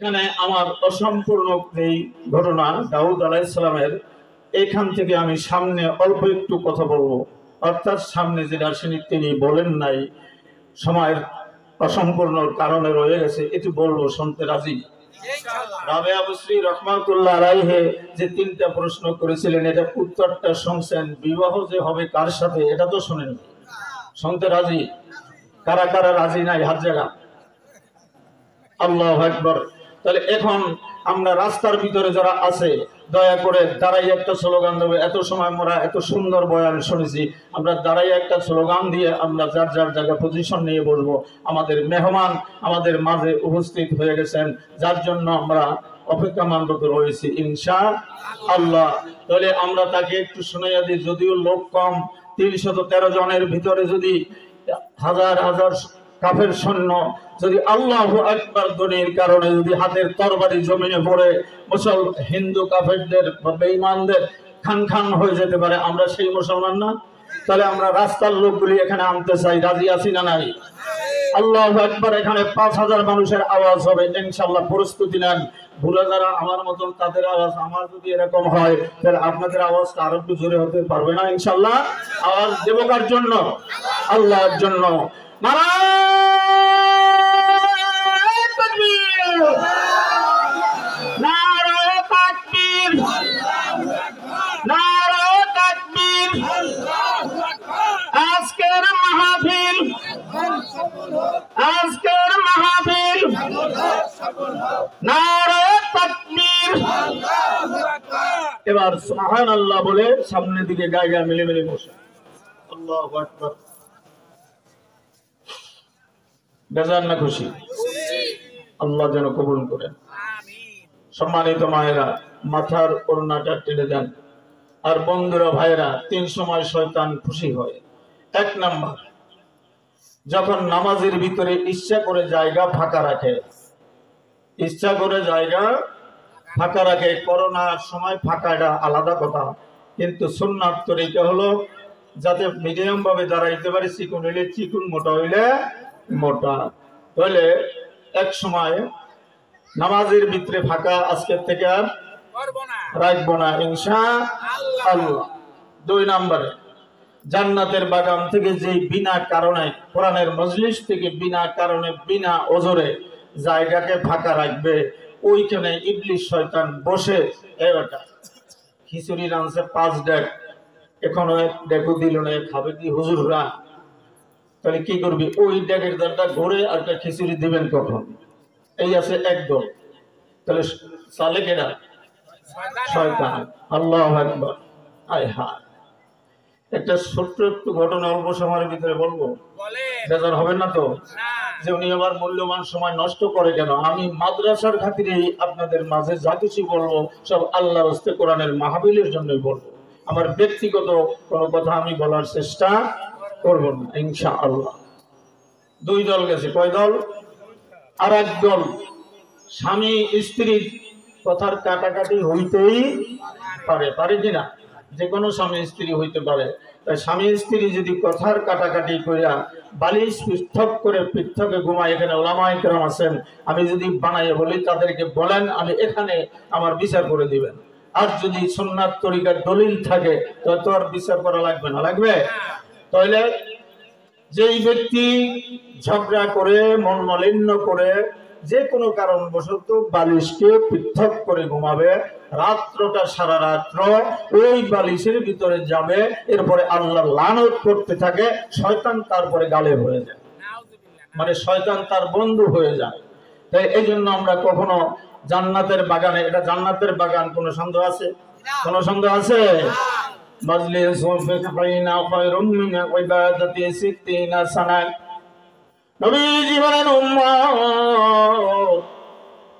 এখানে আমার অসম্পূর্ণ এই ঘটনা দাউদ আলাইহিস সালামের এখান থেকে আমি সামনে অল্প একটু কথা বলবো, অর্থাৎ সামনে যেটা তিনি বলেন নাই, সময়ের অসম্পূর্ণ কারণে রয়ে গেছে, এটি বলবো, শুনতে রাজি? রাবেয়া বসরি রহমাতুল্লাহ আলাইহি যে তিনটা প্রশ্ন করেছিলেন, এটা উত্তরটা শুনছেন। বিবাহ যে হবে কার সাথে এটা তো শুনেন। শুনতে রাজি? কারা কারা রাজি নাই হাত জায়গা? আল্লাহু আকবার। তাহলে এখন আমরা রাস্তার ভিতরে যারা আছে, দয়া করে দাঁড়াই একটা স্লোগান দেবো। এত সময় আমরা এত সুন্দর বয়ান শুনেছি, আমরা দাঁড়াই একটা স্লোগান দিয়ে আমরা যার যার জায়গায় পজিশন নিয়ে বলবো। আমাদের মেহমান আমাদের মাঝে উপস্থিত হয়ে গেছেন, যার জন্য আমরা অপেক্ষামানরত রয়েছি ইনশাআল্লাহ। তাহলে আমরা তাকে একটু শুনাইয়া দিই। যদিও লোক কম, 313 জনের ভিতরে যদি হাজার হাজার কাফের সৈন্য যদি আল্লাহু আকবার ধ্বনির কারণে যদি হাতের তরবারি জমিনে পড়ে মুসল হিন্দু কাফেরদের বা বেঈমানদের খান খান হয়ে যেতে পারে, আমরা সেই মুসলমান না? তাহলে আমরা রাস্তার লোকগুলি এখানে আনতে চাই, রাজি আছি না নাই? আল্লাহু আকবার। এখানে 5000 মানুষের আওয়াজ হবে ইনশাআল্লাহ, প্রস্তুতি নেন। ভুলে যারা আমার মতন তাদের আওয়াজ, আমার যদি এরকম হয় তাহলে আপনাদের আওয়াজটা আরো একটু জোরে হতে পারবে না ইনশাআল্লাহ? আওয়াজ দেব কার জন্য? আল্লাহর জন্য। নারায়ে তাকবীর, নারায়ে তাকবীর, নারায়ে তাকবীর। আজকের মাহফিল, আজকের মাহফিল, নারায়ে তাকবীর। এবার সুবহানাল্লাহ বলে সামনের দিকে গায়ে গায়ে মিলে মিলে বসে আল্লাহু আকবার। বেজার না খুশি? আল্লাহ যেন কবুল করেন। সম্মানিত মায়েরা, মাথার ওড়নাটা টেনে দেন। আর বন্ধুরা ভাইরা, 3 সময় শয়তান খুশি হয়। 1 নাম্বার, যখন নামাজের ভিতরে ইচ্ছা করে জায়গা ফাঁকা রাখে, ইচ্ছা করে জায়গা ফাঁকা রাখে। করোনার সময় ফাঁকাটা আলাদা কথা, কিন্তু সুন্নাত তরিকা হলো যাতে মিডিয়াম ভাবে দাঁড়াইতে পারে, চিকুন হইলে চিকুন, মোটা হইলে মোটা। তাহলে এক সময় নামাজের ভিতরে ফাঁকা আজকের থেকে আর রাখবো না ইনশাআল্লাহ। 2 নম্বরে, জান্নাতের বাগান থেকে যে বিনা কারণে, কোরআনের মজলিস থেকে বিনা কারণে বিনা ওজরে জায়গাকে ফাঁকা রাখবে, ওইখানে ইবলিস শয়তান বসে এবারটা খিচুড়ি রাঁধছে 5 ডেক, এখনো 1 ডেকও দিল না, খাবে কি হুজুররা? তাহলে কি করবি? ওই ডেকের দরটা ঘুরে আর খিচুড়ি দিবেন কখন? এই আছে একদল। তাহলে সালে কেনা শয়তান। আল্লাহু আকবার। আয় হায়, একটা ছোট্ট একটু ঘটনা অল্প সময়ের ভিতরে বলবো, বেজার হবেন না তো? যে উনি আবার মূল্যবান সময় নষ্ট করে কেন? আমি মাদ্রাসার খাতিরে আপনাদের মাঝে যা কিছু বলবো সব আল্লাহর হস্তে কোরআনের মাহফিলের জন্যই বলবো। আমার ব্যক্তিগত কোনো কথা আমি বলার চেষ্টা করব না ইনশাআল্লাহ। 2 দল গেছে। কয় দল? আর 1 দল স্বামী স্ত্রীর কথার কাটাকাটি হইতেই পারে, পারে কিনা? যে কোনো স্বামী স্ত্রী হইতে পারে। তাই স্বামী স্ত্রী যদি কথার কাটাকাটি কইরা বালিশ পৃথক করে পৃথকে ঘুমায়, এখানে ওলামায়ে কেরাম আছেন, আমি যদি বানাইয়া বলি তাদেরকে বলেন, আমি এখানে আমার বিচার করে দিবেন। আর যদি সুন্নাত তরিকার দলিল থাকে তো আর বিচার করা লাগবে না? লাগবে। তাহলে যেই ব্যক্তি ঝগড়া করে, মন মালিন্য করে, যে কোনো কারণবশত বালিশকে পৃথক করে ঘুমাবে, রাত্রটা সারা রাত্র ওই বালিশের ভিতরে যাবে, এরপরে আল্লাহর লানত করতে থাকে, শয়তান তারপরে গালে হয়ে যায়, মানে শয়তান তার বন্ধু হয়ে যায়। তাই এই জন্য আমরা কখনো জান্নাতের বাগানে, এটা জান্নাতের বাগান, কোনো সন্দেহ আছে? কোনো সন্দেহ আছে? মাজলিস ফাইনা খায়রুম মিন ইবাদাতি 60 সানা। নবীজি বলেন, উম্মত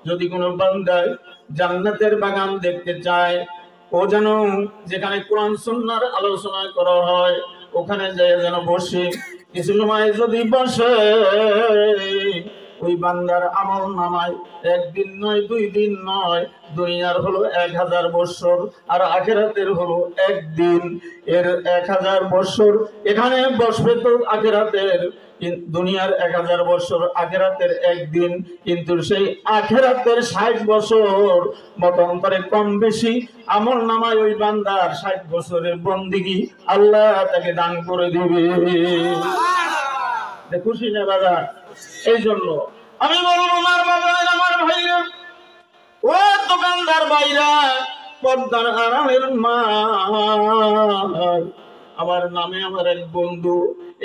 যদি কোনো বান্দা জান্নাতের বাগান দেখতে চায়, ও যেন যেখানে কোরআন সুন্নাহর আলোচনা করা হয় ওখানে যায় যেন বসে। কিছু সময় যদি বসে, ওই বান্দার আমল নামায় একদিন নয়, 2 দিন নয়, দুনিয়ার হলো 1000 বছর আর আখিরাতের হলো একদিন। এর 1000 বছর এখানে বসবে তো আখিরাতের, দুনিয়ার 1000 বছর আখিরাতের একদিন, কিন্তু সেই আখিরাতের 60 বছর মতান্তরে কম বেশি আমল নামায় ওই বান্দার 60 বছরের বন্দিগি আল্লাহ তাকে দান করে দিবে। খুশি না বাজার? এই জন্য আমি বলবো আমার বাজার, আমার ভাইরা, ও দোকানদার ভাইরা, পর্দার আড়ালের মা, আমার নামে আমার এক বন্ধু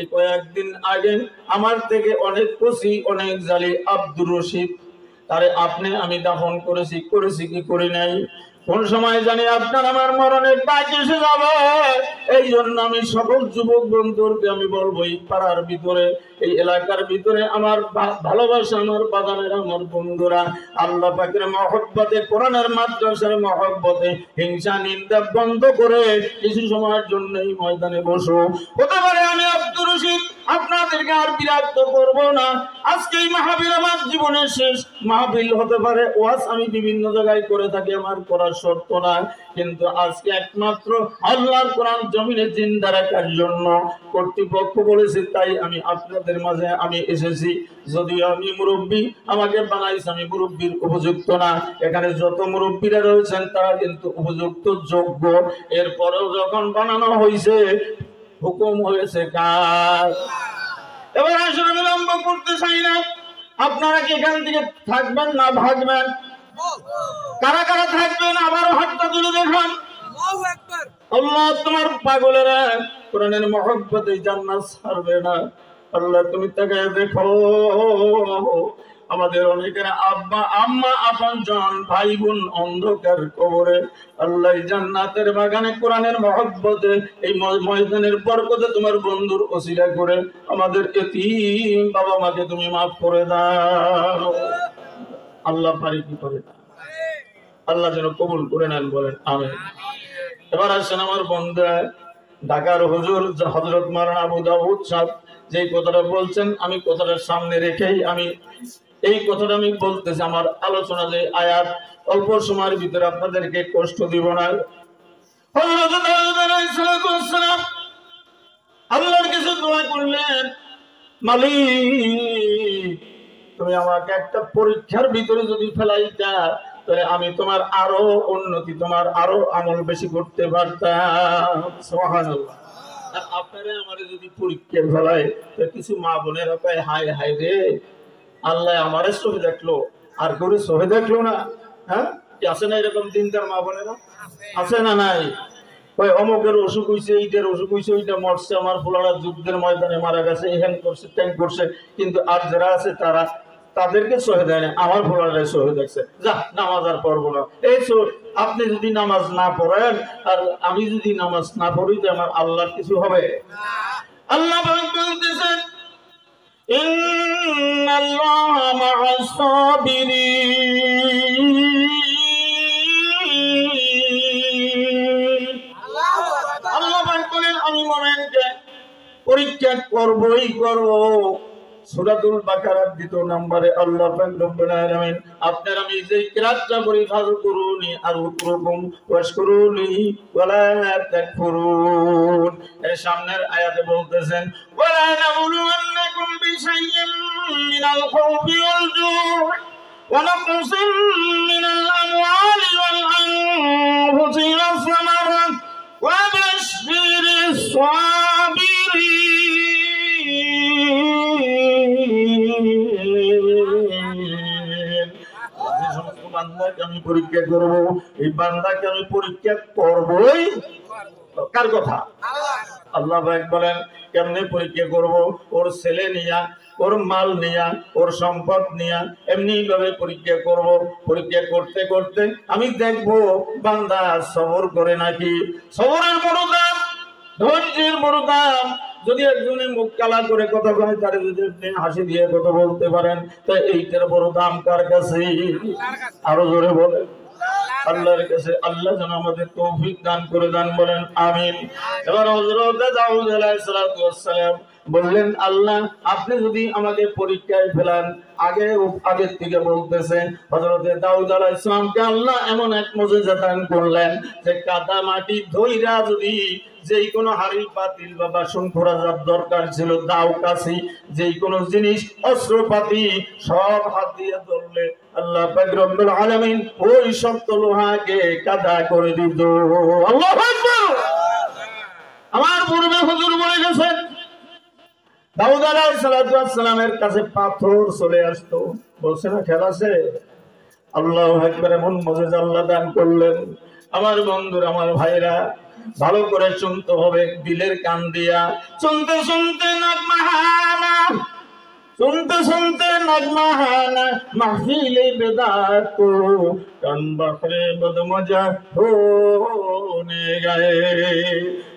এই কয়েকদিন আগে আমার থেকে অনেক কচি অনেক জালি আব্দুর রশিদ, তারে আপনি আমি দাফন করেছি কি করি নাই, কোন সময় জানি আপনার আমার মরণের ডাক এসে যাবে। এই জন্য আমি সকল যুবক বন্ধুকে আমি বলবো, এই পাড়ার ভিতরে এই এলাকার ভিতরে আমার ভালোবাসা, আমার বাগানের আমার বন্ধুরা, আল্লাহ পাকের মহব্বতে, কোরআনের মাদ্রাসার মহব্বতে হিংসা নিন্দা বন্ধ করে কিছু সময়ের জন্য এই ময়দানে বসো। হতে পারে আমি আব্দুর রশিদ আপনাদেরকে আর বিরক্ত করব না, আজকে এই মাহফিল আমার জীবনের শেষ মাহফিল হতে পারে। ওয়াজ আমি বিভিন্ন জায়গায় করে থাকি, আমার করার শর্ত না, কিন্তু আজকে একমাত্র আল্লাহর কোরআন জমিনে জিন্দা রাখার জন্য কর্তৃপক্ষ বলেছে, তাই আমি আপনাদের মাঝে আমি এসেছি। যদিও আমি মুরব্বী, আমাকে বানাইছে, আমি মুরব্বীর উপযুক্ত না, এখানে যত মুরব্বীরা রয়েছেন তারা কিন্তু উপযুক্ত যোগ্য। এরপরেও যখন বানানো হয়েছে, হুকুম হয়েছে কার? এবার আসলে বিলম্ব করতে চাই না, আপনারা কি এখান থেকে থাকবেন না ভাগবেন? কারা কারা থাকবেন আবারও হাতটা তুলে দেখান। আল্লাহ তোমার পাগলেরা কোরআনের মহব্বতে জান্নাত ছাড়বে না। আল্লাহ তুমি তাকে দেখো, আমাদের অনেকের আব্বা আম্মা আপনজন ভাই বোন অন্ধকার কবরে, আল্লাহ জান্নাতের বাগানে কোরআনের মহব্বতে এই ময়দানের বরকতে তোমার বন্ধুর ওসিলা করে আমাদের এতিম বাবা মাকে তুমি মাফ করে দাও। আল্লাহ পারি কি করে না, আল্লাহ যেন কবুল করে নেন, বলেন আমিন। এবার আসেন আমার বন্ধুরা, ঢাকার হুজুর হযরত মাওলানা আবু দাউদ সাহেব যে কথাটা বলছেন, আমি কথাটার সামনে রেখেই আমি এই কথাটা আমি বলতেছি। আমার আলোচনা যে আয়াত, অল্প সময়ের ভিতরে আপনাদেরকে কষ্ট দিব না। হযরত দাউদ আলাইহিস সালাম আল্লাহর কাছে দোয়া করলেন, মালিক তুমি আমাকে একটা পরীক্ষার ভিতরে যদি ফেলাইতা, তাহলে আমি তোমার আরো উন্নতি, তোমার আরো আমল বেশি করতে পারতাম। সুবহানাল্লাহ। আর আপনারা আমারে যদি পরীক্ষা ফেলায়, তো কিছু মা বোনেরা কয়, হায় হায় রে, আল্লাহ আমারে সহে দেখলো আর করে সহে দেখলো না। হ্যাঁ, আছে না এরকম দিনদার মা বোনেরা? আছে না নাই? ওই অমুকের অসুখ হয়েছে, এইটার অসুখ হয়েছে, ওইটা মরছে, আমার ফুলারা যুদ্ধের ময়দানে মারা গেছে, এখান করছে ট্যাঙ্ক করছে, কিন্তু আর যারা আছে তারা তাদেরকে সহে দেয় না, আমার ফুলারা সহে দেখছে, যা নামাজ আর পড়বো না। এই আপনি যদি নামাজ না পড়েন আর আমি যদি নামাজ না পড়ি, তো আমার আল্লাহর কিছু হবে? আল্লাহ বলতেছেন, ইন্নাল্লাহা মা'আস সাবিরিন। আল্লাহ বলেন আমি মোমেনকে পরীক্ষা করবই করব। সূরাতুল বাকারার 2 নম্বরে আল্লাহ পাক রব্বুল আলামিন আপনার আমি যে কিরাতটা করি, ফাযকুরুনি আযকুরুকুম ওয়াশকুরুনি ওয়ালা তাকফুরুন, এর সামনের আয়াতে বলতেছেন, ওয়ালা নাবলুওয়ান্নাকুম বিশাইইন মিনাল খাউফি ওয়াল জু'i ওয়া নাকসিন মিনাল আমওয়ালি ওয়াল আনফুসি ওয়াস সামারাত ওয়া বাশশিরিস সাবিরিন। বান্দাকে আমি পরীক্ষা করব, এই বান্দাকে আমি পরীক্ষা করবই। কার কথা? আল্লাহ বলেন কেমনে পরীক্ষা করব? ওর ছেলে নিয়া, ওর মাল নিয়া, ওর সম্পদ নিয়া এমনি ভাবে পরীক্ষা করব। পরীক্ষা করতে করতে আমি দেখবো বান্দা সবর করে নাকি। সবরের বড় দাম, ধৈর্যের বড় দাম। যদি একজনের মুখ কালা করে কথা কয়, তারে যদি আপনি হাসি দিয়ে কথা বলতে পারেন, তা এইটার বড় দাম কার কাছে? আরো জোরে বলেন আল্লাহর কাছে। আল্লাহ যেন আমাদের তৌফিক দান করে দেন, বলেন আমিন। এবার হযরত দাউদ আলাইহিস সালাম বললেন আল্লাহ আপনি যদি আমাকে পরীক্ষায় ফেলান, আগের থেকে বলতেছেন হযরতে দাউদ আলাইহিস সালামকে আল্লাহ এমন এক মুজিজা দান করলেন যে কাদা মাটি ধইরা যদি যেই কোনো হাড়ি পাতিল বা বাসন খোরাজার দরকার ছিল, দাও কাছি যেই কোনো জিনিস অস্ত্রপাতি সব হাত দিয়ে ধরলে আল্লাহ পাক রব্বুল আলামিন ওই শক্ত লোহাকে কাদা করে দিত। আল্লাহু আকবার। আমার পূর্বে হুজুর বলে গেছেন দাউদ আলাইহিস সালামের কাছে পাথর চলে আসতো, বলছে না খেলা আছে। আল্লাহু আকবার। এমন মুজিজা আল্লাহ দান করলেন। আমার বন্ধুরা, আমার ভাইরা, ভালো করে শুনতে হবে, দিলের কান দিয়া শুনতে শুনতে নাগমাহানা, শুনতে শুনতে নাগমাহানা মাহফিলে বেদাত কো কান বখরে বদমজা হোনে গায়ে।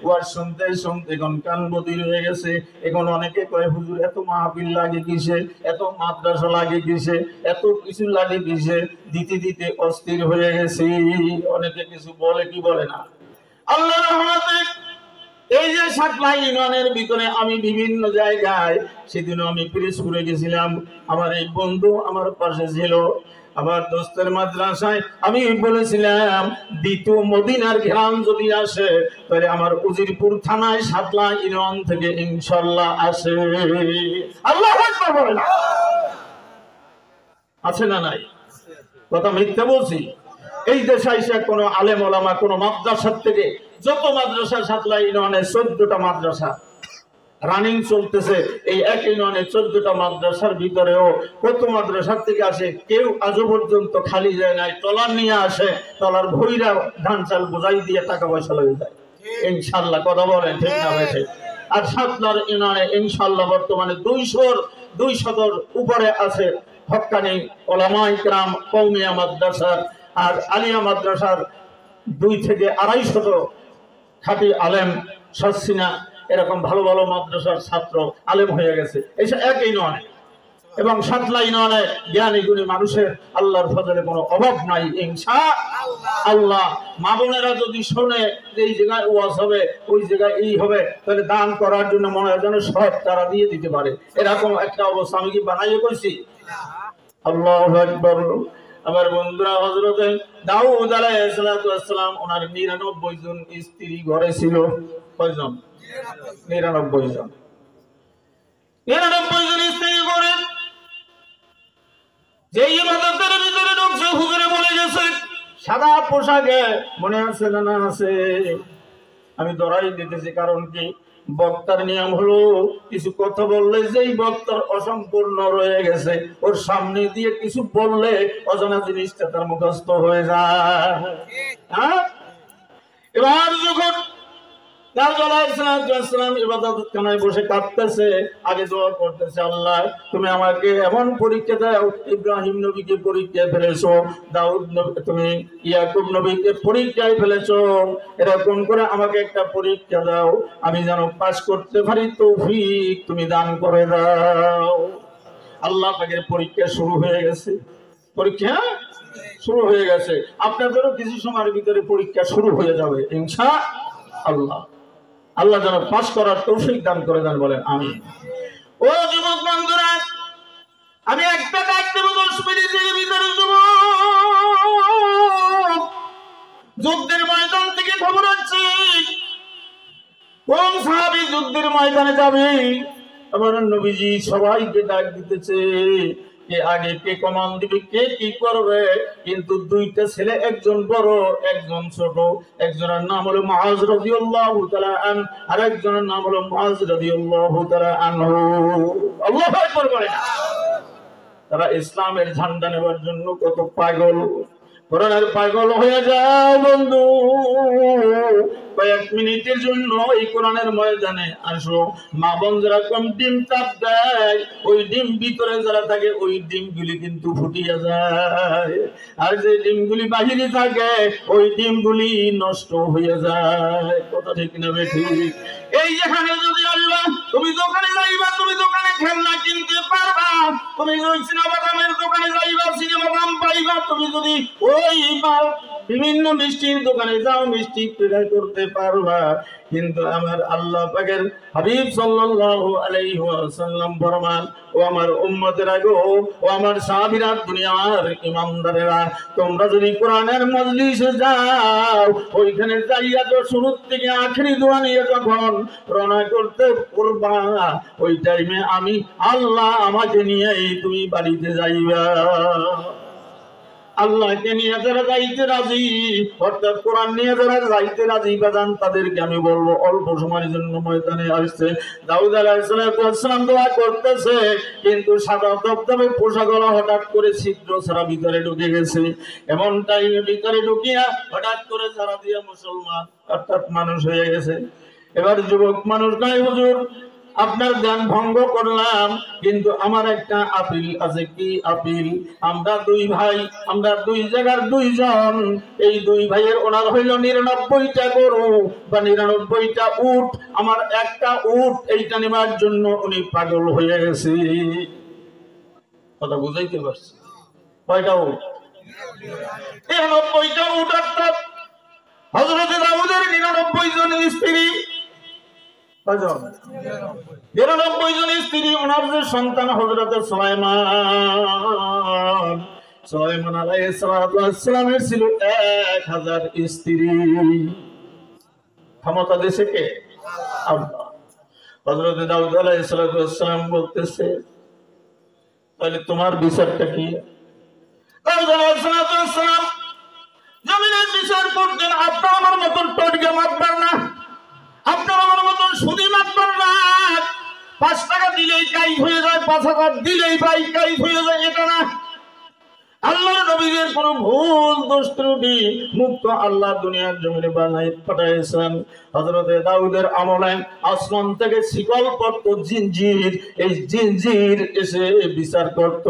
ওয়াজ শুনতে শুনতে এখন কান বদির হয়ে গেছে। এখন অনেকে কয় হুজুর এত মাহফিল লাগে কিসে, এত মাদ্রাসা লাগে কিসে, এত কিছু লাগে কিসে, দিতে দিতে অস্থির হয়ে গেছি। অনেকে কিছু বলে কি বলে না। আল্লাহর রহমতে এই যে সাতলা ইউনিয়নের ভিতরে আমি বিভিন্ন জায়গায়, সেদিনও আমি পিরিজপুরে গেছিলাম, আমার এই বন্ধু আমার পাশে ছিল, আমার দোস্তের মাদ্রাসায় আমি বলেছিলাম দ্বিতীয় মদিনার ঘেরান যদি আসে তাহলে আমার উজিরপুর থানায় সাতলা ইউনিয়ন থেকে ইনশাআল্লাহ আসে। আল্লাহু আকবার বলেন। আছে না নাই? কথা মিথ্যা বলছি? এই দেশে এসে কোনো আলেম ওলামা কোনো মাদ্রাসার থেকে, যত মাদ্রাসা সাতলা ইউনিয়নে 14টা মাদ্রাসা রানিং চলতেছে, এই এক ইউনিয়নে 14টা মাদ্রাসার ভিতরেও কত মাদ্রাসার থেকে আসে, কেউ আজও পর্যন্ত খালি যায় নাই, ট্রলার নিয়ে আসে, ট্রলার ভৈরা ধান চাল বোঝাই দিয়ে টাকা পয়সা লয়ে যায় ইনশাআল্লাহ। কথা বলেন ঠিক না বেঠে? আর সাতলার ইউনিয়নে ইনশাআল্লাহ বর্তমানে 200-200 উপরে আছে হক্কানি ওলামায়ে কেরাম কওমিয়া মাদ্রাসার আর আলিয়া মাদ্রাসার 200 থেকে 250 খাঁটি আলেম সচ্ছিনা এরকম ভালো ভালো মাদ্রাসার ছাত্র আলেম হয়ে গেছে এইসব এক ইউনিয়নে। এবং সাতলা ইউনিয়নে জ্ঞানী গুণী মানুষের আল্লাহর ফজলে কোনো অভাব নাই ইনশাআল্লাহ। মা বোনেরা যদি শোনে যে এই জায়গায় ওয়াজ হবে, ওই জায়গায় এই হবে, তাহলে দান করার জন্য মনে হয় যেন সব তারা দিয়ে দিতে পারে, এরকম একটা অবস্থা আমি কি বানাইয়ে কইছি? আল্লাহু আকবার। আমার বন্ধুরা, হযরতে দাউদ আলাইহিস সালাম ওনার 99 জন স্ত্রী ঘরে ছিল। কয়জন? 99 জন। 99 জন স্ত্রী ঘরে যে ইবাদতের ভিতরে ঢুকছে, হুজুরে বলে গেছে সাদা পোশাকে, মনে আছে না? না আছে। আমি ধরাই দিতেছি, কারণ কি বক্তার নিয়ম হলো কিছু কথা বললে যেই বক্তার অসম্পূর্ণ রয়ে গেছে ওর সামনে দিয়ে কিছু বললে অজানা জিনিসটা তার মুখস্থ হয়ে যায়। হ্যাঁ, এবার যখন ইবাদতখানায় বসে কাঁদতেছে, আগে দোয়া করতেছে, আল্লাহ তুমি আমাকে এমন পরীক্ষা দাও, ইব্রাহিম নবীকে পরীক্ষায় ফেলেছো, দাউদ নবী, তুমি ইয়াকুব নবীকে পরীক্ষায় ফেলেছো, এরকম করে আমাকে একটা পরীক্ষা দাও, আমি যেন পাস করতে পারি, তৌফিক তুমি দান করে দাও। আল্লাহ পাকের পরীক্ষা শুরু হয়ে গেছে। পরীক্ষা শুরু হয়ে গেছে। আপনাদেরও কিছু সময়ের ভিতরে পরীক্ষা শুরু হয়ে যাবে ইনশাআল্লাহ। আল্লাহ যেন পাস করার তৌফিক দান করে দেন, বলেন আমিন। ও যুবক বন্ধুরা, আমি একটা ডাক দেব 10 মিনিটের ভিতরে। যুবক, যুদ্ধের ময়দান থেকে খবর হচ্ছে কোন সাহাবী যুদ্ধের ময়দানে যাবে। আমার নবীজি সবাইকে ডাক দিতেছে, কে আগে, কে কমান দিবে, কে কি করবে। কিন্তু 2টা ছেলে, একজন বড় একজন ছোট। একজনের নাম হলো মুআজ রাদিয়াল্লাহু তাআলা আন, আর একজনের নাম হলো মুআজ রাদিয়াল্লাহু তাআলা আনহু। আল্লাহু আকবার বলেন। তারা ইসলামের ঝান্ডা নেবার জন্য কত পাগল, কোরআনের পাগল হয়ে যায় বন্ধু। কয়েক মিনিটের জন্য এই কোরআনের ময়দানে আসো, মা বোন যেরকম ডিম চাপ দেয়, ওই ডিম ভিতরে যারা থাকে ওই ডিমগুলি কিন্তু ফুটিয়ে যায়, আর যে ডিমগুলি বাহিরে থাকে ওই ডিমগুলি নষ্ট হয়ে যায়। কথা ঠিক না ঠিক? এই যেখানে যদি আল্লাহ, তুমি দোকানে যাইবা, তুমি দোকানে খেলনা কিনতে পারবা, তুমি ওই সিনেমা দামের দোকানে যাইবা, সিনেমা দাম পাইবা, তুমি যদি ওই বিভিন্ন মিষ্টির দোকানে যাও, মিষ্টি ক্রয় করতে পারবা, কিন্তু আমার আল্লাহ পাকের হাবিব সাল্লাল্লাহু আলাইহি ওয়াসাল্লাম ফরমান, ও আমার উম্মতেরা গো, ও আমার সাহাবীরা, দুনিয়ার ইমানদারেরা, তোমরা যদি কোরআনের মজলিসে যাও, ওইখানে যাইয়া তো শুরু থেকে আখেরি দোয়া নিয়ে যখন রওনা করতে করবা, ওই টাইমে আমি আল্লাহ আমাকে নিয়েই তুমি বাড়িতে যাইবা। আল্লাহকে নিয়ে যারা যাইতে রাজি, অর্থাৎ কোরআন নিয়ে যারা যাইতে রাজি বাজান, তাদেরকে আমি বলবো অল্প সময়ের জন্য ময়দানে আসছে। দাউদ আলাইহিস সালাম দোয়া করতেছে, কিন্তু সাদা দবদবে পোশাকওয়ালা হঠাৎ করে ছিদ্র ছাড়া ভিতরে ঢুকে গেছে। এমন টাইমে ভিতরে ঢুকিয়া হঠাৎ করে ছাড়া দিয়ে মুসলমান অর্থাৎ মানুষ হয়ে গেছে। এবার যুবক মানুষ নাই, হুজুর আপনার ধ্যান ভঙ্গ করলাম, কিন্তু আমার একটা আপিল আছে। কি আপিল? আমরা দুই ভাই, আমরা দুই জায়গার দুইজন, এই দুই ভাইয়ের ওনার হইল 99টা গরু বা 99টা উট, আমার একটা উট এইটা নেবার জন্য উনি পাগল হয়ে গেছে। কথা বুঝাইতে পারছি? কয়টা উট? 99টা উট। অর্থাৎ হযরত দাউদের 99 জন স্ত্রী, 99 জন স্ত্রী, ওনার যে সন্তান হযরত সুলাইমান আলাইহিস সালামের ছিল 1000 স্ত্রী। ক্ষমতা দিয়েছে কে? আল্লাহ। হযরত দাউদ আলাইহিস সালাম বলতেছে, তাহলে তোমার বিচারটা কি? দাউদ আলাইহিস সালাম জমিনের বিচার করতেন, আপনার আমার মতন টটকে মারবেন না, আপনার আমার মতন সুদি মারবেন না। 5 টাকা দিলেই কাই হয়ে যায়, 5000 দিলেই ভাই কাই হয়ে যায়, এটা না। আল্লাহর নবীদের কোনো ভুল দোষ ত্রুটি মুক্ত আল্লাহ দুনিয়ার জমিনে বানাই পাঠাইছেন। হযরত দাউদের আমলে আসমান থেকে শিকল পড়ত, জিনজির, এই জিনজির এসে বিচার করত।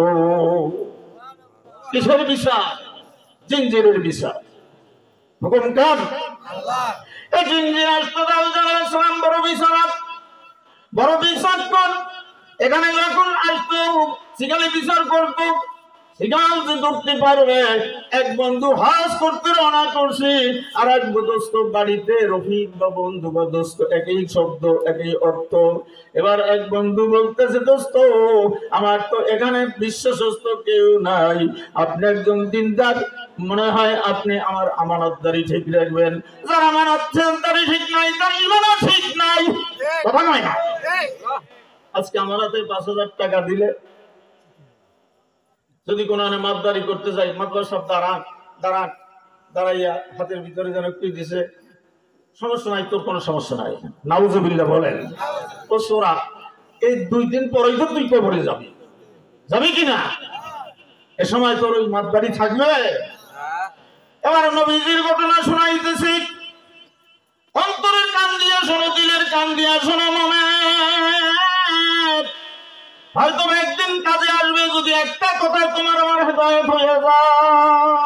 কিসের বিচার? জিনজিরের বিচার। হুকুম কার? আল্লাহ। এই জিনজির আসতো দাউদ আলাইহিস সালাম বড় বিচারক, বড় বিচারক। এখানে যখন আসতো শিকালে বিচার করত, শিকাল যে ধরতে পারবে। এক বন্ধু হাস করতে রওনা করছে, আর এক দোস্ত বাড়িতে, রফিক বা বন্ধু বা দোস্ত একই শব্দ একই অর্থ। এবার এক বন্ধু বলতেছে, দোস্ত আমার তো এখানে বিশ্বস্ত কেউ নাই, আপনি একজন দিনদার, মনে হয় আপনি আমার আমানতদারি ঠিক রাখবেন। যার আমানতদারি ঠিক নাই তার ঈমানও ঠিক নাই। কথা নয় না? আজকে আমানতে 5000 টাকা দিলে যদি কোনো মাতদারি করতে যাই, মাতবার সব দাঁড়াইয়া হাতের ভিতরে যেন কি দিছে, সমস্যা নাই, তোর কোনো সমস্যা নাই, নাউজুবিল্লাহ বলেন। ও সোরা, এই 2 দিন পরেই তো তুই কবরে যাবি, যাবি কিনা? এ সময় তোর ওই মাতদারি থাকবে? এবার নবীজির ঘটনা শোনাইতেছি, অন্তরের কান দিয়া শোনো, দিলের কান দিয়া শোনো। মনে হয়তো একদিন কাজে আসবে, যদি একটা কথায় তোমার আমার হেদায়েত হয়ে যায়,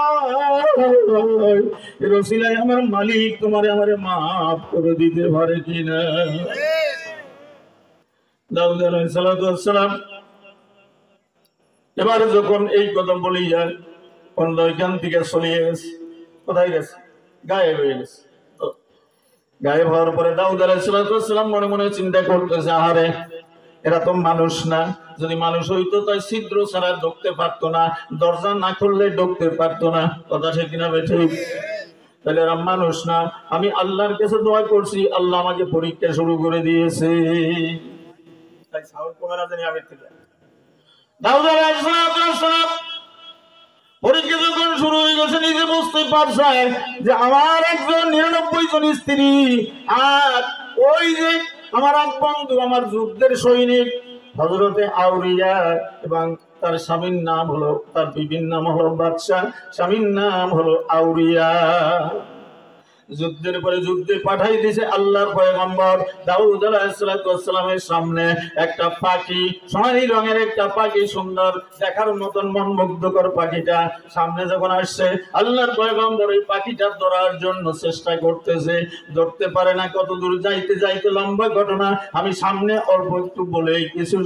এর ওসিলায় আমার মালিক তোমারে আমারে মাফ করে দিতে পারে কিনা। দাউদ আলাইহিস সালাম এবার যখন এই কথা বলি যায়, অন্য এখান থেকে চলে গেছে। কোথায় গেছে? গায়েব হয়ে গেছে। গায়েব হওয়ার পরে দাউদ আলাইহিস সালাম মনে মনে চিন্তা করতেছে, আহারে এরা তো মানুষ না, যদি মানুষ হইতো তাই ছিদ্র ছাড়া ঢুকতে পারতো না, দরজা না খুললে ঢুকতে পারতো না। কথা ঠিক কিনা? ঠিক। তাহলে এরা মানুষ না। আমি আল্লাহর কাছে দোয়া করছি, আল্লাহ আমাকে পরীক্ষা শুরু করে দিয়েছে। তাই সাউন্ড কমারা জানি আগের থেকে। দাউদ আলাইহিস সালাম পরীক্ষা যখন শুরু হয়ে গেছে, নিজে বুঝতে পারছে যে আমার একজন 99 জন স্ত্রী, আর ওই যে আমার এক বন্ধু, আমার যুদ্ধের সৈনিক হযরতে আউরিয়া, এবং তার স্বামীর নাম হলো, তার বিবির নাম হলো বাদশাহ, স্বামীর নাম হলো আউরিয়া। যুদ্ধের পরে যুদ্ধে পাঠাই দিয়েছে আল্লাহর পয়গম্বর দাউদ আলাইহিস সালামের সামনে একটা পাখি, সোনালী রঙের একটা পাখি, সুন্দর দেখার মতন মনমুগ্ধকর পাখিটা সামনে যখন আসছে, আল্লাহর পয়গম্বর ওই পাখিটা ধরার জন্য চেষ্টা করতেছে, ধরতে পারে না। কত দূর যাইতে যাইতে লম্বা ঘটনা, আমি সামনে অল্প একটু বলে কিছু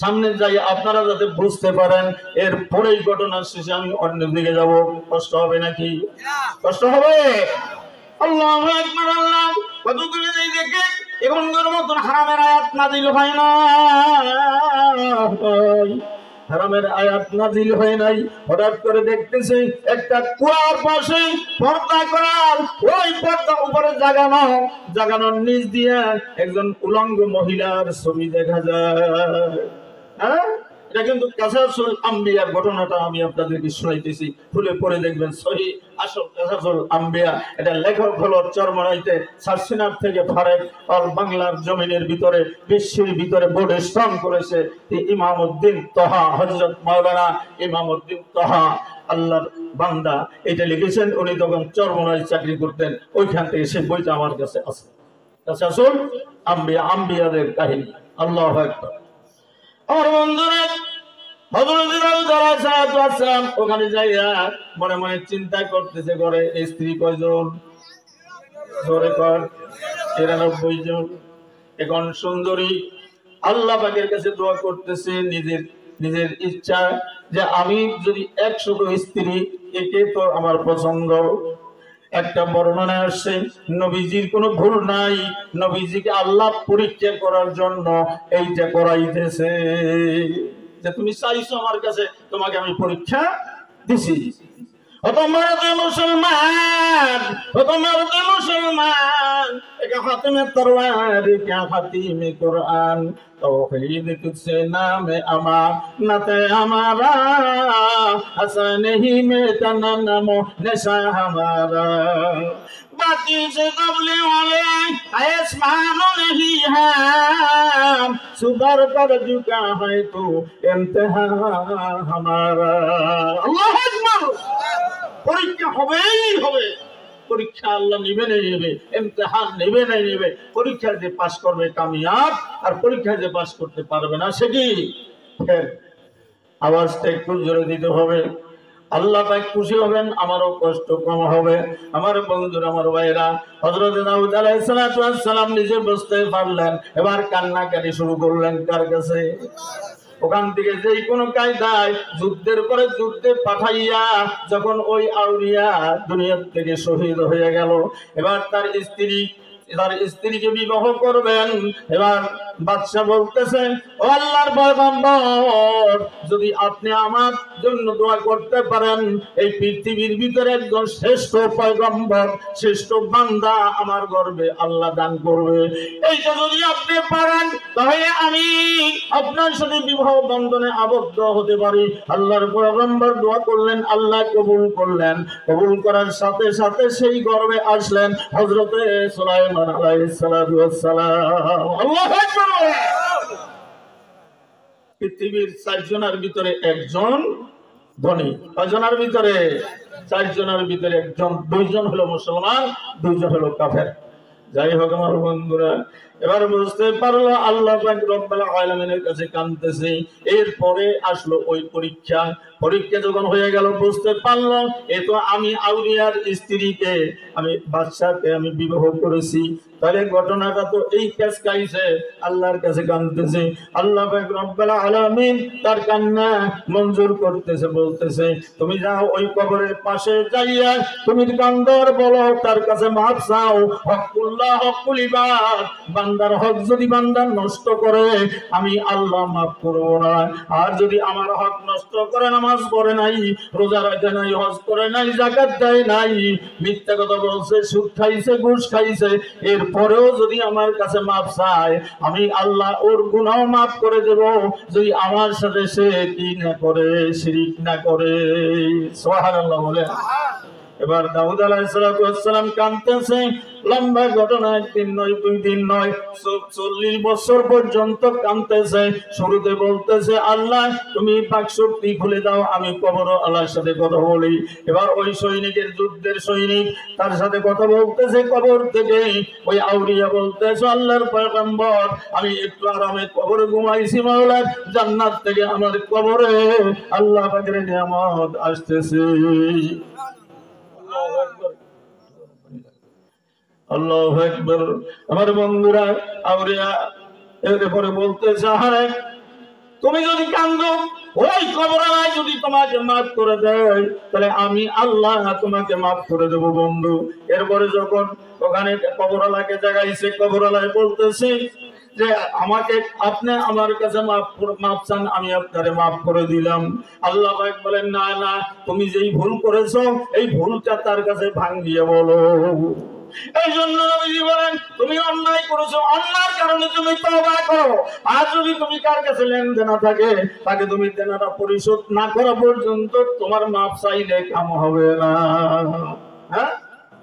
সামনে যাই আপনারা যাতে বুঝতে পারেন, এর পরেই ঘটনার শেষে আমি অন্যদিকে যাব। কষ্ট হবে নাকি? কষ্ট হবে। আল্লাহু আকবার। আল্লাহ কত করে যাই দেখে এখন মতন হারামের আয়াত নাযিল হয় না, হারামের আয়াত নাযিল হয় নাই। হঠাৎ করে দেখতেছি একটা কুয়ার পাশে পর্দা করার, ওই পর্দা উপরে জাগানোর নিচ দিয়ে একজন উলঙ্গ মহিলার ছবি দেখা যায়। হ্যাঁ, এটা কিন্তু কাসাসুল আম্বিয়ার ঘটনাটা আমি আপনাদেরকে শোনাইতেছি, খুলে পড়ে দেখবেন সহি আসল কাসাসুল আম্বিয়া। এটা লেখক হলো চরমরাইতে সারসিনার থেকে ফারেক আর বাংলার জমিনের ভিতরে বিশ্বের ভিতরে বোর্ডে স্থান করেছে ইমামউদ্দিন তহা, হযরত মাওলানা ইমামউদ্দিন তহা আল্লাহর বান্দা এটা লিখেছেন। উনি তখন চরমরাই চাকরি করতেন, ওইখান থেকে সেই বইটা আমার কাছে আছে, কাসাসুল আম্বিয়া, আম্বিয়াদের কাহিনী। আল্লাহু আকবার। আমার বন্ধুরা, হযরত দাউদ আলাইহিস সালাম ওখানে যাইয়া মনে মনে চিন্তা করতেছে, ঘরে স্ত্রী কয়জন? জোরে কর, ৯৩ জন। এখন সুন্দরী আল্লাহ পাকের কাছে দোয়া করতেছে নিজের ইচ্ছা যে আমি যদি ১০০ স্ত্রী, একে তো আমার পছন্দ। একটা বর্ণনা আসছে নবীজির কোনো ভুল নাই, নবীজিকে আল্লাহ পরীক্ষা করার জন্য এইটা করাইতেছে যে তুমি চাইছো আমার কাছে, তোমাকে আমি পরীক্ষা দিছি। মুসলমান, একা খাতিমে তরওয়ার, একা খাতিমে কুরআন, तौहीद तुझसे नाम अमानत हमारा, हसन नहीं में तना नमो नशा हमारा, बाकी से कबले वाले आसमान नहीं है, सुधर कर झुका है तो इम्तिहा हमारा। अल्लाह अकबर। পরীক্ষা হবেই হবে, পরীক্ষা আল্লাহ নেবে, ইমতিহান নেবে। পরীক্ষা যে পাস করবে কামিয়াব, আর পরীক্ষা যে পাস করতে পারবে না সে কি? আওয়াজটা একটু জোরে দিতে হবে। আল্লাহ পাক খুশি হবেন, আমারও কষ্ট কম হবে। আমার বন্ধুরা, আমার ভাইরা, হযরত দাউদ আলাইহিস সালাম নিজে বুঝতে পারলেন, এবার কান্নাকাটি শুরু করলেন। কার কাছে? ওখান থেকে যেই কোনো কায়দায় যুদ্ধের পরে যুদ্ধে পাঠাইয়া যখন ওই আউলিয়া দুনিয়া থেকে শহীদ হয়ে গেল, এবার তার স্ত্রীকে বিবাহ করবেন। এবার বাদশা বলতেছেন, ও আল্লাহর পয়গম্বর, যদি আপনি আমার জন্য দোয়া করতে পারেন, এই পৃথিবীর ভিতরে একজন শ্রেষ্ঠ পয়গম্বর, শ্রেষ্ঠ বান্দা আমার গর্ভে আল্লাহ দান করবে। এইটা যদি আপনি পারেন, তাহলে আমি আপনার সাথে বিবাহ বন্ধনে আবদ্ধ হতে পারি। আল্লাহর পয়গম্বর দোয়া করলেন, আল্লাহ কবুল করলেন। কবুল করার সাথে সাথে সেই গর্ভে আসলেন হযরতে সুলাইমান আলাইহিস সালাম। আল্লাহু আকবার। পৃথিবীর 4 জনের ভিতরে একজন ধনী, 5 জনের ভিতরে 4 জনের ভিতরে একজন, 2 জন হলো মুসলমান, 2 জন হলো কাফের। যাই হোক আমার বন্ধুরা, এবার বুঝতে পারলো আল্লাহ পাক রব্বুল আলামিনের কাছে কাঁদতেছে। এরপরে আসলো ওই পরীক্ষা যখন হয়ে গেল, বুঝতে পারলো এ তো আমি আউলিয়ার স্ত্রীকে, আমি বাদশাকে আমি বিবাহ করেছি, তাহলে ঘটনাটা তো এই কাজ কাইছে। আল্লাহর কাছে কাঁদতেছে, আল্লাহ পাক রব্বুল আলামিন তার কান্না মঞ্জুর করতেছে, বলতেছে তুমি যাও ওই কবরের পাশে যাইয়া তুমি কান্দর বলো, তার কাছে মাফ চাও। হকুল্লাহ হকুল ইবাদ, বান্দার হক যদি বান্দা নষ্ট করে আমি আল্লাহ মাফ করবো না। আর যদি আমার হক নষ্ট করে, নামাজ পড়ে নাই, রোজা রাখে নাই, হজ করে নাই, যাকাত দেয় নাই, মিথ্যা কথা বলছে, সুদ খাইছে, ঘুষ খাইছে, এরপরেও যদি আমার কাছে মাফ চায়, আমি আল্লাহ ওর গুনাহ মাফ করে দেব, যদি আমার সাথে সে কি না করে, শিরিক না করে। সুবহানাল্লাহ বলে। এবার দাউদ আলাইহিস সালাম কাঁদতেছে। লম্বা ঘটনা, 1 দিন নয়, 2 দিন নয়, 40 বছর পর্যন্ত কাঁদতেছে। শুরুতে বলতেছে, আল্লাহ তুমি বাকশক্তি খুলে দাও, আমি কবর আল্লাহর সাথে কথা বলি। এবার ওই সৈনিকের, যুদ্ধের সৈনিক, তার সাথে কথা বলতেছে কবর থেকে। ওই আউলিয়া বলতেছে, আল্লাহর পয়গম্বর, আমি একটু আরামে কবরে ঘুমাইছি, মাওলার জান্নাত থেকে আমার কবরে আল্লাহ পাকের নিয়ামত আসতেছে। আল্লাহু আকবার। আমার বন্ধুরা, আউলিয়া এরপরে বলতেছে, আরে তুমি যদি কান্দো, ওই কবরওয়ালা যদি তোমাকে মাফ করে দেয়, তাহলে আমি আল্লাহ তোমাকে মাফ করে দেব বন্ধু। এরপরে যখন ওখানে কবরওয়ালাকে জাগাইছে, কবরওয়ালায় বলতেছে যে আমাকে আপনি আমার কাছে মাফ চান, আমি আপনারে মাফ করে দিলাম। আল্লাহ পাক বলেন, না না, তুমি যেই ভুল করেছো এই ভুলটা তার কাছে ভাঙিয়ে বলো। এই জন্য নবীজি বলেন, তুমি অন্যায় করেছো, অন্যায়ের কারণে তুমি তওবা করো। আর যদি তুমি কার কাছে লেনদেন থাকে, তাকে তুমি দেনাটা পরিশোধ না করা পর্যন্ত তোমার মাপ চাইলে কাম হবে না। হ্যাঁ,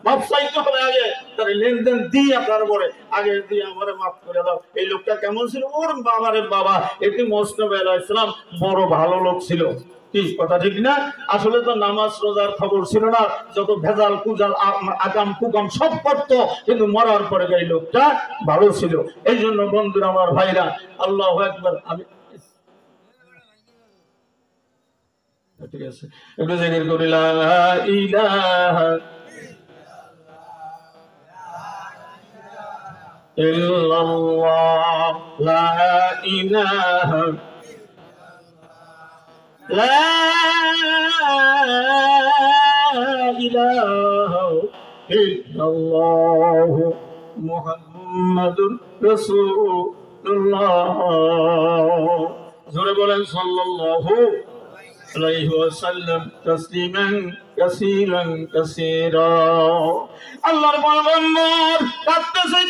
মাপ চাইতে হবে আগে, তার লেনদেন দিয়ে তারপরে আগে দিয়ে আমারে মাফ করে দাও। এই লোকটা কেমন ছিল? ওর বাবারে বাবা, এটি মুসনদ আলাইহিস সালাম বড় ভালো লোক ছিল। কি কথা ঠিক না? আসলে তো নামাজ রোজার খবর ছিল না, যত ভেজাল কুজাল আগাম কুকাম সব করতো, কিন্তু মরার পরে এই লোকটা ভালো ছিল। এই জন্য বন্ধুরা, আমার ভাইরা, আল্লাহু আকবার। আমি ঠিক আছে, একটু জিকির করি, লা ইলাহা ইল্লাল্লাহ, লা ইলাহা لا إله إلا الله محمد رسول الله। জোরে বলেন সাল্লাল্লাহু আলাইহি ওয়াসাল্লাম তাসলিমান কাসীরান কাসীরা। আল্লাহর পয়গম্বর কাঁদতেছে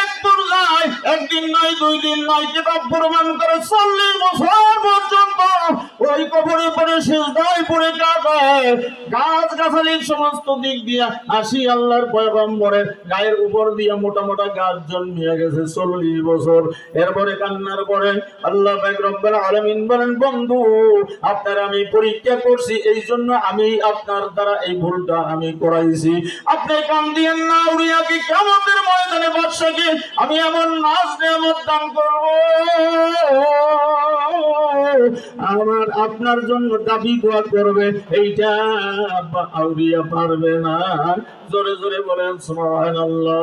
এক পর্যায়ে, একদিন নয়, 2 দিন নয়, কিতাব প্রমাণ করে 40 বছর পর্যন্ত ওই কবরে পড়ে সিজদায় পড়ে কাঁদে। গাছ গাছালির সমস্ত দিক দিয়া আসি আল্লাহর পয়গম্বরের গায়ের উপর দিয়া মোটা মোটা গাছ জন্মিয়ে গেছে 40 বছর। এরপরে কান্নার পরে আল্লাহ পাক রব্বুল আলামিন বলেন, বন্ধু আপনার আমি পরীক্ষা করছি, এই জন্য আমি আপনার দ্বারা এই ভুলটা আমি করাইছি। আপনি কান্দিয়েন না, উড়িয়াকে কিয়ামতের ময়দানে বাদশাকে আমি এমন নাজ নেয়ামত দান করব, আমার আপনার জন্য দাবি দোয়া করবে, এইটা আউলিয়া পারবে না। জোরে জোরে বলেন সুবহানাল্লাহ।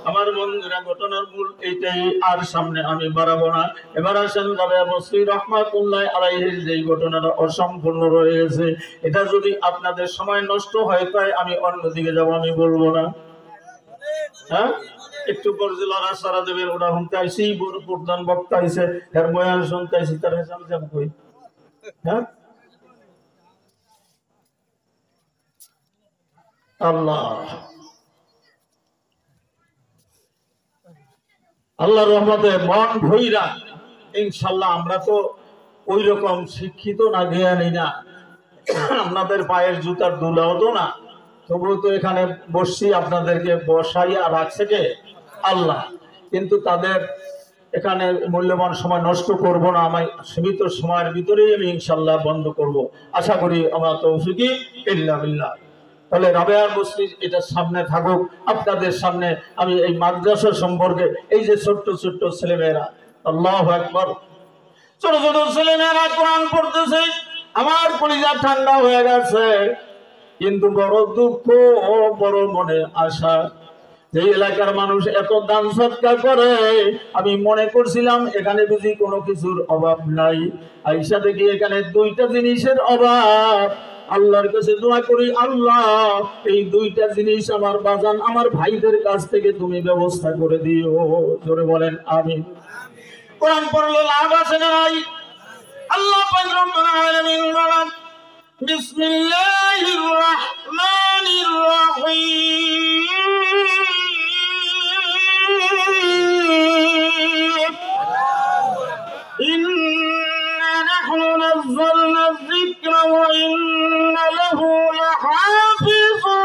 আমার বন্ধুরা, ঘটনার মূল এইটাই, আর সামনে আমি বাড়াবো না। এবার আসেন যাবে বসরি রহমাতুল্লাহ আলাইহির যেই ঘটনাটা অসম্পূর্ণ রয়ে গেছে, এটা যদি আপনাদের সময় নষ্ট হয় তাই আমি অন্যদিকে যাব, আমি বলবো না। হ্যাঁ, একটু পরে লড়া সারা দেবেন, ওরা শুনতে আইসি, বড় প্রধান বক্তা আইসে, এর বয়ান শুনতে আইসি, তার হিসাব যাব কই? হ্যাঁ, আল্লাহ আল্লাহ রহমতে মন ভৈরা ইনশাল্লাহ। আমরা তো ওই রকম শিক্ষিত না, জ্ঞানী না, আপনাদের পায়ের জুতার দুলাও তো না, তবুও তো এখানে বসছি, আপনাদেরকে বসাইয়া রাখছে কে? আল্লাহ। কিন্তু তাদের এখানে মূল্যবান সময় নষ্ট করব না, আমি সীমিত সময়ের ভিতরেই আমি ইনশাল্লাহ বন্ধ করব, আশা করি। আমার তৌফিকি ইল্লা বিল্লাহ। তাহলে রাবেয়ার বসরি এটা সামনে থাকুক আপনাদের সামনে। আমি এই মাদ্রাসা সম্পর্কে, এই যে ছোট্ট ছোট্ট ছেলেমেয়েরা, আল্লাহু আকবার, ছোট ছোট ছেলেমেয়েরা কোরআন পড়তেছে, আমার কলিজা ঠান্ডা হয়ে গেছে। কিন্তু বড় দুঃখ, বড় মনে আশা, যে এলাকার মানুষ এত দান সৎকার করে, আমি মনে করছিলাম এখানে বুঝি কোনো কিছুর অভাব নাই। আইসা দেখি এখানে 2টা জিনিসের অভাব। আল্লাহর কাছে দোয়া করি, আল্লাহ এই 2টা জিনিস আমার বাজান, আমার ভাইদের কাছ থেকে তুমি ব্যবস্থা করে দিও। জোরে বলেন আমিন। কোরআন পড়লে লাভ আছে না নাই? আল্লাহ পাক রব্বুল আলামিন বলেন, বিসমিল্লাহির রাহমানির রাহিম, ইন্না নাহনু নাযালনা যিকরা ওয়া ইন্না লাহু লাহাফিজুন।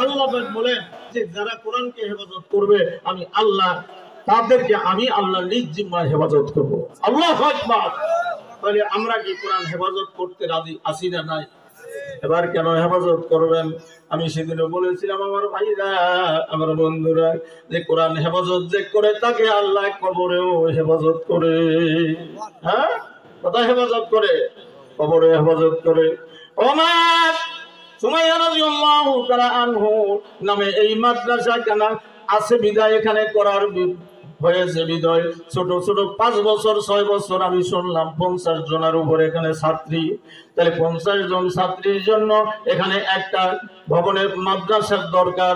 আল্লাহ পাক বলেন যে যারা কোরআনকে হেফাজত করবে, আমি আল্লাহ তাদেরকে আমি আল্লাহ নিজ জিম্মায় হেফাজত করব। আল্লাহু আকবার। তাহলে আমরা কি কোরআন হেফাজত করতে রাজি আছি না নাই? এবার কেন হেফাজত করবেন? আমি সেদিনও বলেছিলাম আমার ভাইরা, আমার বন্ধুরা, যে কোরআন হেফাজত যে করে তাকে আল্লাহ কবরেও হেফাজত করে। হ্যাঁ, কথা হেফাজত করে, কবরে হেফাজত করে। ওমর সুমাইয়া রাদিয়াল্লাহু তাআলা আনহু নামে এই মাদ্রাসা কেন আছে বিদায় এখানে করার হয়েছে বিদয়। ছোট ছোট 5 বছর 6 বছর আমি শুনলাম 50 জনের উপরে এখানে ছাত্রী। তাহলে 50 জন ছাত্রীর জন্য এখানে একটা ভবনের মাদ্রাসার দরকার।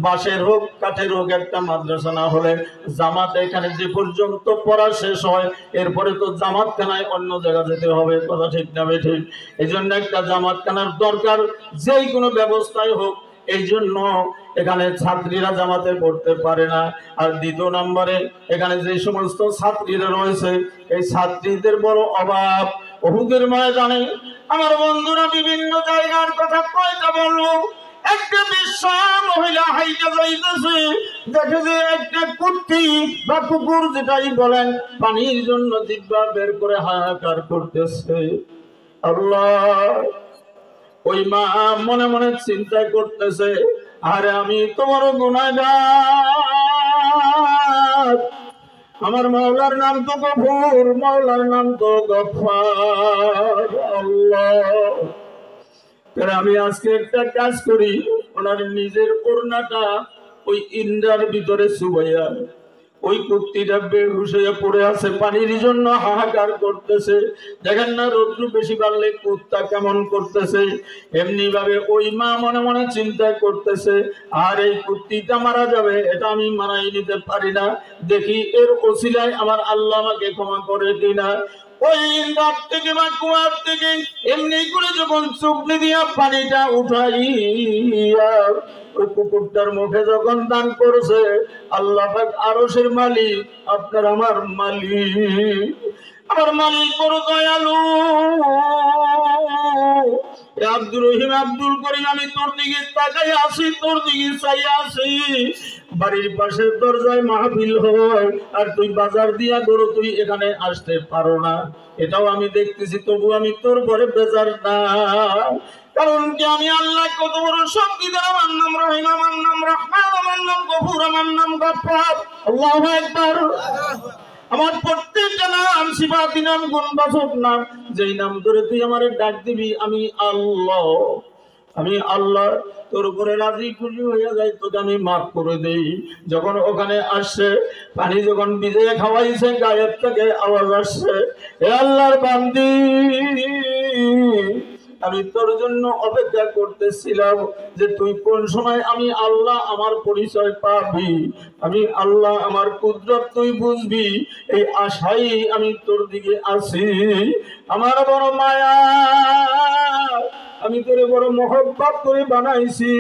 বাঁশের হোক কাঠের হোক একটা মাদ্রাসা না হলে জামাত এখানে যে পর্যন্ত পড়া শেষ হয় এরপরে তো জামাতখানায় অন্য জায়গা যেতে হবে। কথা ঠিক না ঠিক? এই জন্য একটা জামাতখানার দরকার, যেই কোনো ব্যবস্থায় হোক। এই জন্য এখানে ছাত্রীরা জামাতে পড়তে পারে না। আর দ্বিতীয় নম্বরে এখানে যে সমস্ত ছাত্রীরা রয়েছে এই ছাত্রীদের বড় অভাব। উহুদের ময়দানে আমার বন্ধুরা বিভিন্ন জায়গার কথা কয়টা বলবো, একটা বিশ্ব মহিলা হাইটা যাইতেছে, দেখে যে একটা কুত্তি বা কুকুর যেটাই বলেন পানির জন্য জিহ্বা বের করে হাহাকার করতেছে। আল্লাহ, ওই মা মনে মনে চিন্তা করতেছে, আরে আমি তোমার গুনাহগার, আমার মাওলার নাম তো গফুর, মাওলার নাম তো গফফার। আল্লাহ, তাহলে আমি আজকে একটা কাজ করি, ওনার নিজের ওড়নাটা ওই ইন্দ্রার ভিতরে চুবাইয়া, ওই কুত্তিটা বেহুশ হয়ে পড়ে আছে, পানির জন্য হাহাকার করতেছে। দেখেন না রৌদ্র বেশি বাড়লে কুত্তা কেমন করতেছে, এমনি ভাবে ওই মা মনে মনে চিন্তা করতেছে, আর এই কুত্তিটা মারা যাবে, এটা আমি মানাই নিতে পারি না, দেখি এর ওসিলায় আমার আল্লাহ আমাকে ক্ষমা করে কিনা। ওই রাত থেকে বা কুয়ার থেকে এমনি করে যখন চুপনি দিয়া পানিটা উঠাইয়া ওই কুকুরটার মুখে যখন দান করেছে, আল্লাহ পাক আরশের মালিক, আপনার আমার মালিক, আমার মালিক বড় দয়ালু। আব্দুর রহিম, আব্দুল করিম, আমি তোর দিকে তাকাই আসি, তোর দিকে চাই আসি। বাড়ির পাশের দরজায় মাহফিল হয় আর তুই বাজার দিয়া গরু তুই এখানে আসতে পারো না, এটাও আমি দেখতেছি, তবু আমি তোর ঘরে বেজার না। কারণ কি আমি আল্লাহ কত বড় শক্তিধর, আমার নাম রহিম, আমার নাম রহমান, আমার নাম গফুর, আমার নাম গফফার। আল্লাহু আকবার। আমার প্রত্যেকটা নাম সিফাতি নাম, গুণবাচক নাম, যেই নাম ধরে তুই আমারে ডাক দিবি আমি আল্লাহ, আমি আল্লাহ তোর উপরে রাজি খুশি হইয়া যাই, তোকে আমি মাফ করে দেই। যখন ওখানে আসছে পানি, যখন ভিজিয়ে খাওয়াইছে, গায়ের থেকে আওয়াজ আসছে, হে আল্লাহর বান্দি, আমি তোর জন্য অপেক্ষা করতেছিলাম যে তুই কোন সময় আমি আল্লাহ আমার পরিচয় পাবি, আমি আল্লাহ আমার কুদরত তুই বুঝবি, এই আশাই আমি তোর দিকে আসি। আমার বড় মায়া, আমি তোরে বড় মহব্বত করে বানাইছি।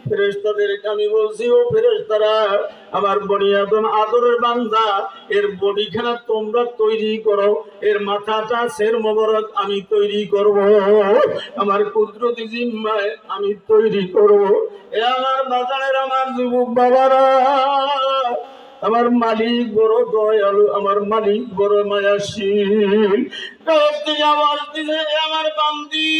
ফেরেশতাদেরকে আমি বলছি, ও ফেরেশতারা, আমার বনি আদম আদরের বান্দা, এর বডিখানা তোমরা তৈরি করো, এর মাথাটা সের মোবারক আমি তৈরি করব, আমার কুদরতি জিম্মায় আমি তৈরি করব। এ আমার বাজারের আমার যুবক বাবারা, আমার মালিক বড় দয়ালু, আমার মালিক বড় মায়াশীল। আমার বান্দি,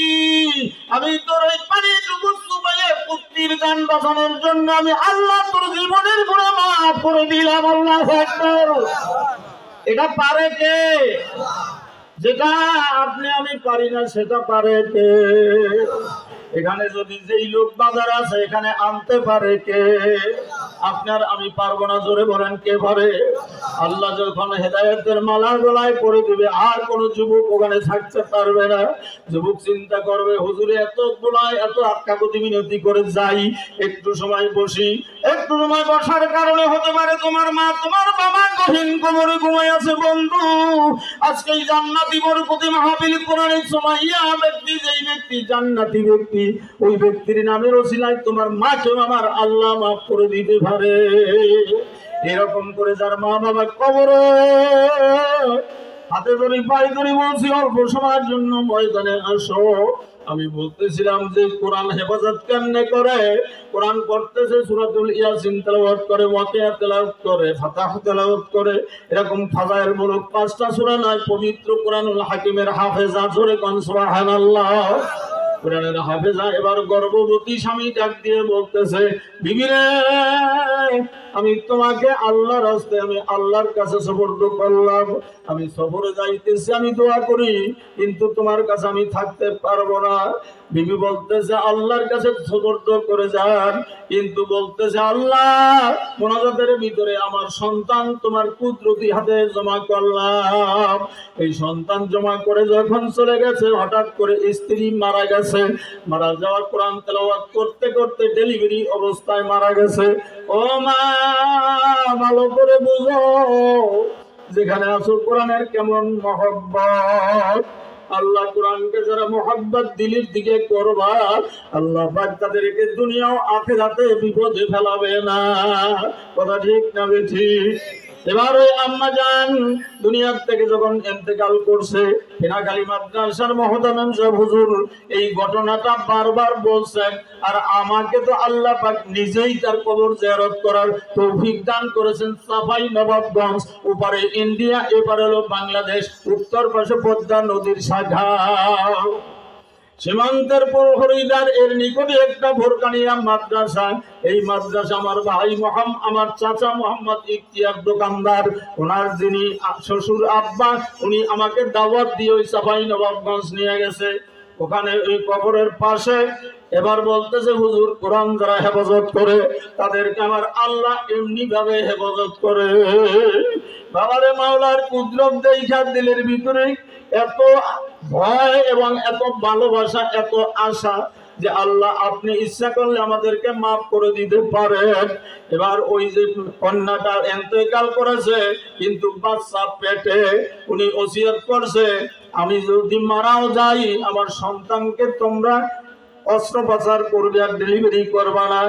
আমি তোর এই পানিটুকু চুবাইয়ে পুত্রির গান বাঁচানোর জন্য আমি আল্লাহ তোর জীবনের গুনাহ মাফ করে দিলাম। আল্লাহু আকবার। এটা পারে কে? যেটা আপনি আমি পারি না সেটা পারে কে? এখানে যদি যেই লোক বাজার আছে এখানে আনতে পারে কে? আপনার আমি পারবো না, জোরে বলেন কে পারে? আল্লাহ যখন হেদায়েতের মালা গলায় পরে দিবে আর কোন যুবক ওখানে থাকতে পারবে না। যুবক চিন্তা করবে, হুজুরে এত গোলায় এত আত্মাগতি মিনতি করে যাই, একটু সময় বসি, একটু সময় বসার কারণে হতে পারে তোমার মা তোমার বাবা গহীন কোমরে ঘুমাই আছে। বন্ধু, আজকে এই জান্নাতি বরকতি মাহফিল কোরআনের সুমাইয়া ব্যক্তি, যেই ব্যক্তি জান্নাতি ব্যক্তি, ওই ব্যক্তির নামের ওসিলায় তোমার মাকেও আমার আল্লাহ মাফ করে দিতে পারে। এরকম করে যার মা বাবা কবরে, হাতে ধরে পায়ে ধরে বলছি, অল্প সময়ের জন্য ময়দানে আসো। আমি বলতেছিলাম যে কোরআন হেফাজত কেমনে করে? কোরআন পড়তেছে, সূরাতুল ইয়াসিন তেলাওয়াত করে, ওয়াকিয়া তেলাওয়াত করে, ফাতাহ তেলাওয়াত করে, এরকম ফাজাইল মূলক 5টা সূরা নয়, পবিত্র কোরআনুল হাকিমের হাফেজা, জোরে কোন সুবহানাল্লাহ। কোরআনের হাফেজা এবার গর্ভবতী স্বামী ডাক দিয়ে বলতেছে, বিবি রে, আমি তোমাকে আল্লাহর রাস্তায় আমি আল্লাহর কাছে সুপর্দ করলাম, আমি সফরে যাইতেছি, আমি দোয়া করি, কিন্তু তোমার কাছে আমি থাকতে পারবো না। বিবি বলতেছে আল্লাহর কাছে সুবর্দ করে যান, কিন্তু বলতেছে আল্লাহ মোনাজাতের ভিতরে আমার সন্তান তোমার কুদরতি হাতে জমা করলাম। এই সন্তান জমা করে যখন চলে গেছে, হঠাৎ করে স্ত্রী মারা গেছে। মারা যাওয়ার কোরআন তেলাওয়াত করতে করতে ডেলিভারি অবস্থায় মারা গেছে। ও মা, ভালো করে বুঝো, যেখানে আছো কোরআনের কেমন মহব্বত। আল্লাহ কোরআনকে যারা মোহাব্বত দিলের দিকে করবা, আল্লাহ পাক তাদেরকে দুনিয়াও আখিরাতে বিপদে ফেলাবে না। কথা ঠিক না ঠিক? এবার ওই আম্মা জান দুনিয়ার থেকে যখন ইন্তেকাল করছে, হিনাখালী মাদ্রাসার মহতামিম সাহেব হুজুর এই ঘটনাটা বারবার বলছেন। আর আমাকে তো আল্লাহ পাক নিজেই তার কবর জিয়ারত করার তৌফিক দান করেছেন। সাফাই নবাবগঞ্জ, ওপারে ইন্ডিয়া, এপারে হলো বাংলাদেশ, উত্তর পাশে পদ্মা নদীর শাখা। সীমান্তের প্রহরীদার এর নিকটে একটা ভোরকানিয়া মাদ্রাসা। এই মাদ্রাসা আমার ভাই আমার চাচা মোহাম্মদ ইখতিয়ার দোকানদার, ওনার যিনি শ্বশুর আব্বা, উনি আমাকে দাওয়াত দিয়ে ওই সাফাই নবাবগঞ্জ নিয়ে গেছে। ওখানে ওই কবরের পাশে এবার বলতেছে হুজুর কোরআন যারা হেফাজত করে তাদেরকে আমার আল্লাহ এমনি ভাবে হেফাজত করে। বাবারে মাওলার কুদরত দেখা দিলের ভিতরে এত ভয় এবং এত ভালোবাসা, এত আশা যে আল্লাহ আপনি ইচ্ছা করলে আমাদেরকে মাফ করে দিতে পারেন। এবার ওই যে কন্যাটা ইন্তেকাল করেছে, কিন্তু বাচ্চা পেটে, উনি ওসিয়ত করছে আমি যদি মারাও যাই আমার সন্তানকে তোমরা অস্ত্রোপচার করবে আর ডেলিভারি করবা না।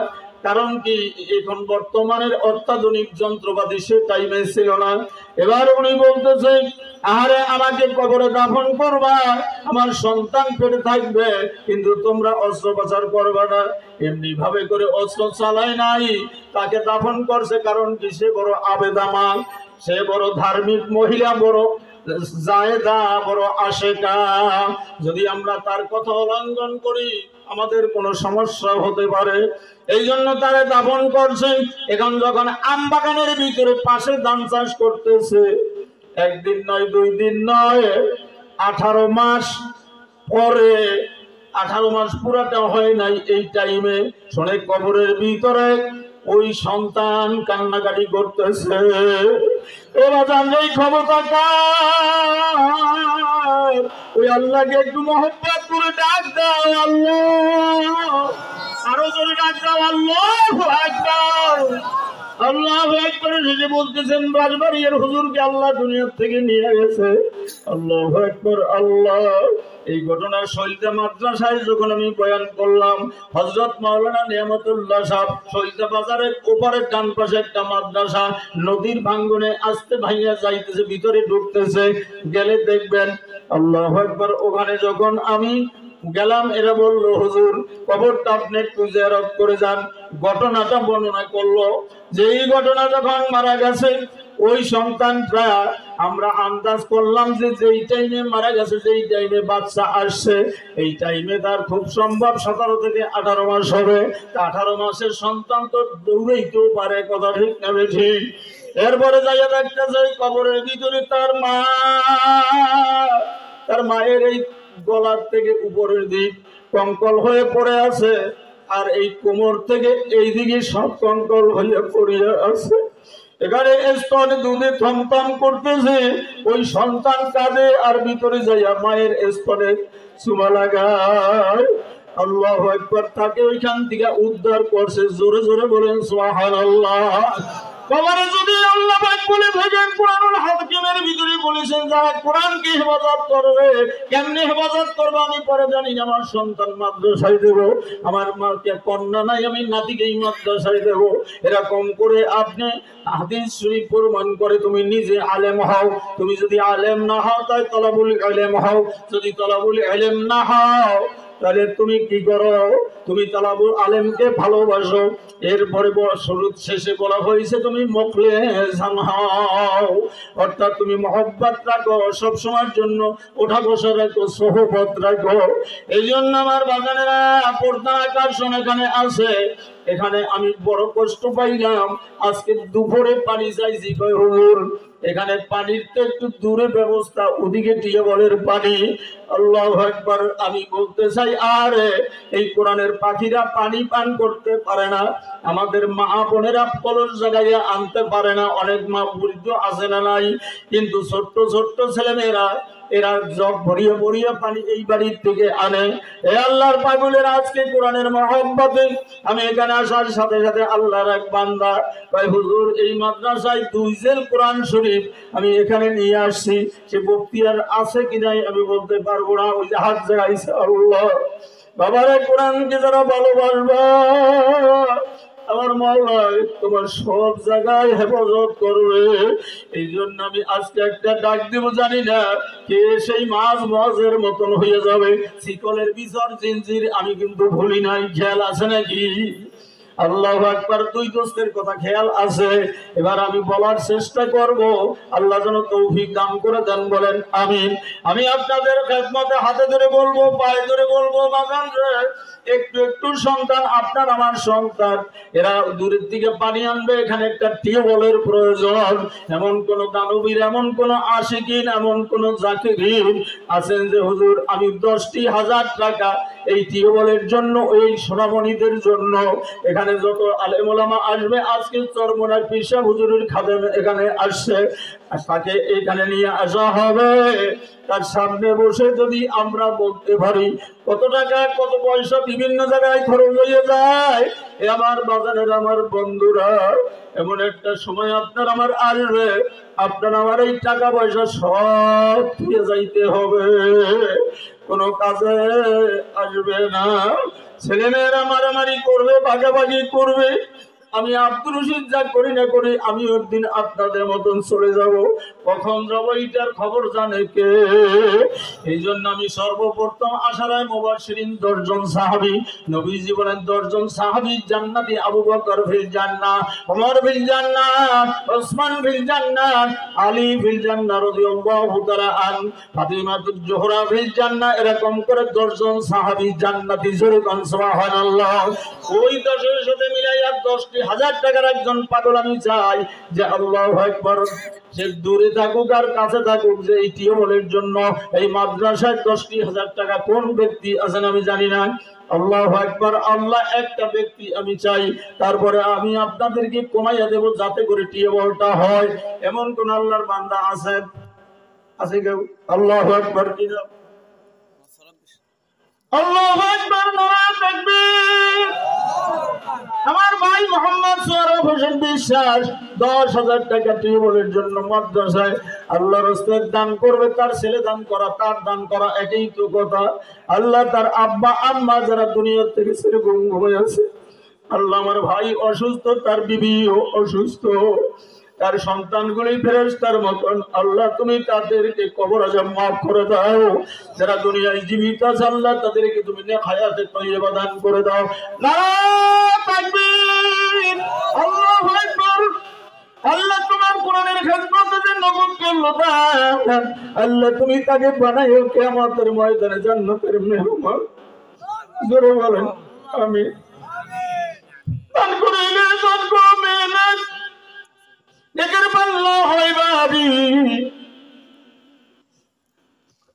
কারণ কি এখন বর্তমানের অত্যাধুনিক যন্ত্রপাতি সে টাইমে ছিল না। এবার উনি বলতেছে আরে আমাকে কবরে দাফন করবা, আমার সন্তান পেটে থাকবে, কিন্তু তোমরা অস্ত্রোপচার করবা না। এমনি ভাবে করে অস্ত্র চালায় নাই, তাকে দাফন করছে। কারণ কি সে বড় আবেদা, সে বড় ধার্মিক মহিলা, বড় জায়েদা, বড় আশেকা। যদি আমরা তার কথা উল্লঙ্ঘন করি আমাদের কোনো সমস্যা হতে পারে। এই জন্য তারে দাফন করছে। এখন যখন আম বাগানের ভিতরে পাশে ধান চাষ করতেছে, একদিন নয়, 2 দিন নয়, 18 মাস পরে, 18 মাস পুরাটা হয় নাই, এই টাইমে শোনে কবরের ভিতরে ওই সন্তান কান্নাকাটি করতেছে। এবার জানলেই ক্ষমতা কার? ওই আল্লাহকে একটু মহব্বত করে ডাক দাও, আল্লাহ। আরো জোরে ডাক দাও, আল্লাহু আকবার, আল্লাহু আকবার। যে বলতেছেন রাজবাড়ির হুজুরকে আল্লাহ দুনিয়া থেকে নিয়ে গেছে। আল্লাহু আকবার, আল্লাহ। এই ঘটনার শহীদা মাদ্রাসায় যখন আমি বয়ান করলাম, হযরত মাওলানা নিয়ামতুল্লাহ সাহেব শহীদা বাজারের ওপারের ডান পাশে একটা মাদ্রাসা, নদীর ভাঙ্গনে আস্তে ভাইয়া যাইতেছে, ভিতরে ঢুকতেছে, গেলে দেখবেন আল্লাহু আকবার। ওখানে যখন আমি গেলাম, এরা বললো হুজুর কবরটা আপনি একটু জিয়ারত করে যান। ঘটনাটা বর্ণনা করলো যে এই ঘটনা যখন মারা গেছে ওই সন্তানটা, আমরা আন্দাজ করলাম যে যেই টাইমে মারা গেছে, যেই টাইমে বাচ্চা আসছে, এই টাইমে তার খুব সম্ভব 17 থেকে 18 মাস হবে। 18 মাসের সন্তান তো দৌড়াইতেও পারে, কথা ঠিক না ঠিক? এরপরে যাইয়া দেখতে যাই কবরের ভিতরে তার মায়ের এই গলার থেকে উপরের দিক কঙ্কল হয়ে পড়ে আছে, আর এই কোমর থেকে এই দিকে সব কঙ্কল হয়ে পড়িয়া আছে। এখানে স্তনে দুধে থমথম করতেছে, ওই সন্তান কাঁদে আর ভিতরে যাইয়া মায়ের স্তনে চুমা লাগায়। আল্লাহু আকবার। তাকে ওইখান থেকে উদ্ধার করছে। জোরে জোরে বলেন সুবহানাল্লাহ। কবরে যদি আল্লাহ পাক বলে থাকেন, কোরআনুল হাকিমের ভিতরে বলেছেন যারা কোরআনকে হেফাজত করবে, কেমনে হেফাজত করবে আমি পরে জানি। আমার সন্তান মাদ্রাসায় দেব, আমার মাকে কন্যা নাই আমি নাতিকেই মাদ্রাসায় দেব, এরকম করে আপনি হাদিস শরীফ প্রমাণ করে তুমি নিজে আলেম হও। তুমি যদি আলেম না হও তাই তলাবুল ইলম হও। যদি তলাবুল ইলম না হও তাহলে তুমি কি করো? তুমি তালাবুল আলেমকে ভালোবাসো। এরপরে শুরুর শেষে বলা হয়েছে তুমি মুখলেসান হও, অর্থাৎ তুমি মহব্বত রাখো, সবসময়ের জন্য ওঠা বসা রাখো, সোহবত রাখো। এই জন্য আমার বাগানেরা পর্দা আকর্ষণ এখানে আছে। এখানে আমি বড় কষ্ট পাইলাম। আজকে দুপুরে পানি চাইছি, কই হুজুর এখানে পানির তো একটু দূরে ব্যবস্থা, ওদিকে টিউবওয়েলের পানি। আল্লাহু আকবার। আমি বলতে চাই, আর এই কোরআনের পাখিরা পানি পান করতে পারে না, আমাদের মা বোনেরা কলস জায়গায় আনতে পারে না, অনেক মা বৃদ্ধ আছে না নাই, কিন্তু ছোট্ট ছোট্ট ছেলেমেয়েরা এরা জগ ভরিয়ে ভরিয়ে পানি এই বাড়ির থেকে আনে। এ আল্লাহর পাগলের, আজকে কোরআনের মহব্বতে আমি এখানে আসার সাথে সাথে আল্লাহর এক বান্দা ভাই হুজুর এই মাদ্রাসায় 2 জেল কোরআন শরীফ আমি এখানে নিয়ে আসছি, সে বক্তিয়ার আছে কি নাই আমি বলতে পারবো না, ওই যে হাত জাগাইছে। আল্লাহ বাবারে, কোরআনকে যারা ভালোবাসবা আমার মাওলা তোমার সব জায়গায় হেফাজত করবে। এই জন্য আমি আজকে একটা ডাক দেব, জানি না কে সেই মাছ মজের মতন হয়ে যাবে। শিকলের বিচার জিনজির আমি কিন্তু ভুলি নাই, খেয়াল আছে নাকি? আল্লাহু আকবার। 2 দোস্তের কথা খেয়াল আছে। এবার আমি বলার চেষ্টা করব, আল্লাহ যেন তৌফিক দান করে দেন, বলেন আমিন। আমি আপনাদের খেদমতে হাতে ধরে বলবো, পায়ে ধরে বলবো, বাগান রে একটু একটু সন্তান আপনার আমার সন্তান, এরা দূরের দিকে পানি আনবে, এখানে একটা টিউবওয়েলের প্রয়োজন। এমন কোন দানবীর, এমন কোন আশিকিন, এমন কোন জাকিরিন আছেন যে হুজুর আমি 10,000 টাকা এই টিউবওয়েলের জন্য, এই সোনামণিদের জন্য, এখানে যত আলেম ওলামা আসবে, আজকে চরমোনার পিসা হুজুরের খাদেম এখানে আসছে, তাকে এখানে নিয়ে আসা হবে। তার সামনে বসে যদি আমরা বলতে পারি কত টাকা কত পয়সা বিভিন্ন জায়গায় খরচ হয়ে যায়, এ আমার বাজারের আমার বন্ধুরা, এমন একটা সময় আপনার আমার আসবে, আপনার আমার এই টাকা পয়সা সব দিয়ে যাইতে হবে, কোনো কাজে আসবে না। ছেলেমেয়েরা মারামারি করবে, ভাগাভাগি করবে। আমি আব্দুর রশিদ যা করি না করি, আমি একদিন আপনাদের মতন চলে যাব, কখন যাব এটার খবর জানে কে? এই জন্য আমি সর্বপ্রথম আশারায় মুবাশশিরিন 10 জন সাহাবী, নবীজি বলেন 10 জন সাহাবী জান্নাতি, আবু বকর ফিল জান্নাহ, ওমর ফিল জান্নাহ, ওসমান ফিল জান্নাহ, আলী ফিল জান্নাহ রাদিয়াল্লাহু তাআলা আন, ফাতিমাতুজ জোহরা ফিল জান্নাহ, এরকম করে 10 জন সাহাবী জান্নাতি। জোরে কোন সুবহানাল্লাহ। ওই 10 এর সাথে মিলাইয়া 10,000 টাকার একজন পাগল আমি চাই যে আল্লাহু আকবার, সে দূরে থাকুক আর কাছে থাকুক, যে এই টিউবওয়েলের জন্য এই মাদ্রাসায় 10,000 টাকা কোন ব্যক্তি আছেন আমি জানি না। আল্লাহু আকবার। আল্লাহ একটা ব্যক্তি আমি চাই, তারপরে আমি আপনাদেরকে কমাইয়া দেব যাতে করে টিউবওয়েলটা হয়। এমন কোন আল্লাহর বান্দা আছে? আছে কেউ? আল্লাহু আকবার। কি নাম? আল্লাহু আকবার, নারায়ে তাকবীর। আমার ভাই মোহাম্মদ সোহরাব হোসেন বিশ্বাস 10,000 টাকা টিউবওয়েলের জন্য মাদ্রাসায় আল্লাহর রাস্তায় দান করবে। তার ছেলে দান করা, তার দান করা একই তো কথা। আল্লাহ তার আব্বা আম্মা যারা দুনিয়া থেকে ছেড়ে ঘুমিয়ে আছে, আল্লাহ আমার ভাই অসুস্থ, তার বিবিও অসুস্থ, তার সন্তানগুলি ফেরেশতার মতন, আল্লাহ তুমি তাদেরকে কবর আযাব মাফ করে দাও। যারা দুনিয়ায় জীবিত আছে আল্লাহ তাদেরকে তুমি নেক হায়াতে তয়্যিবা দান করে দাও। নারায়ে তাকবীর, আল্লাহু আকবার। আল্লাহ তোমার কোরআনের খেদমতে যে নগদ করলো, আল্লাহ তুমি তাকে বানাইও কিয়ামতের ময়দানে জান্নাতের মেহমান। জোরে বলেন আমিন। দান করিলে দান করবে না, নেকের পাল্লা হয় ভারী।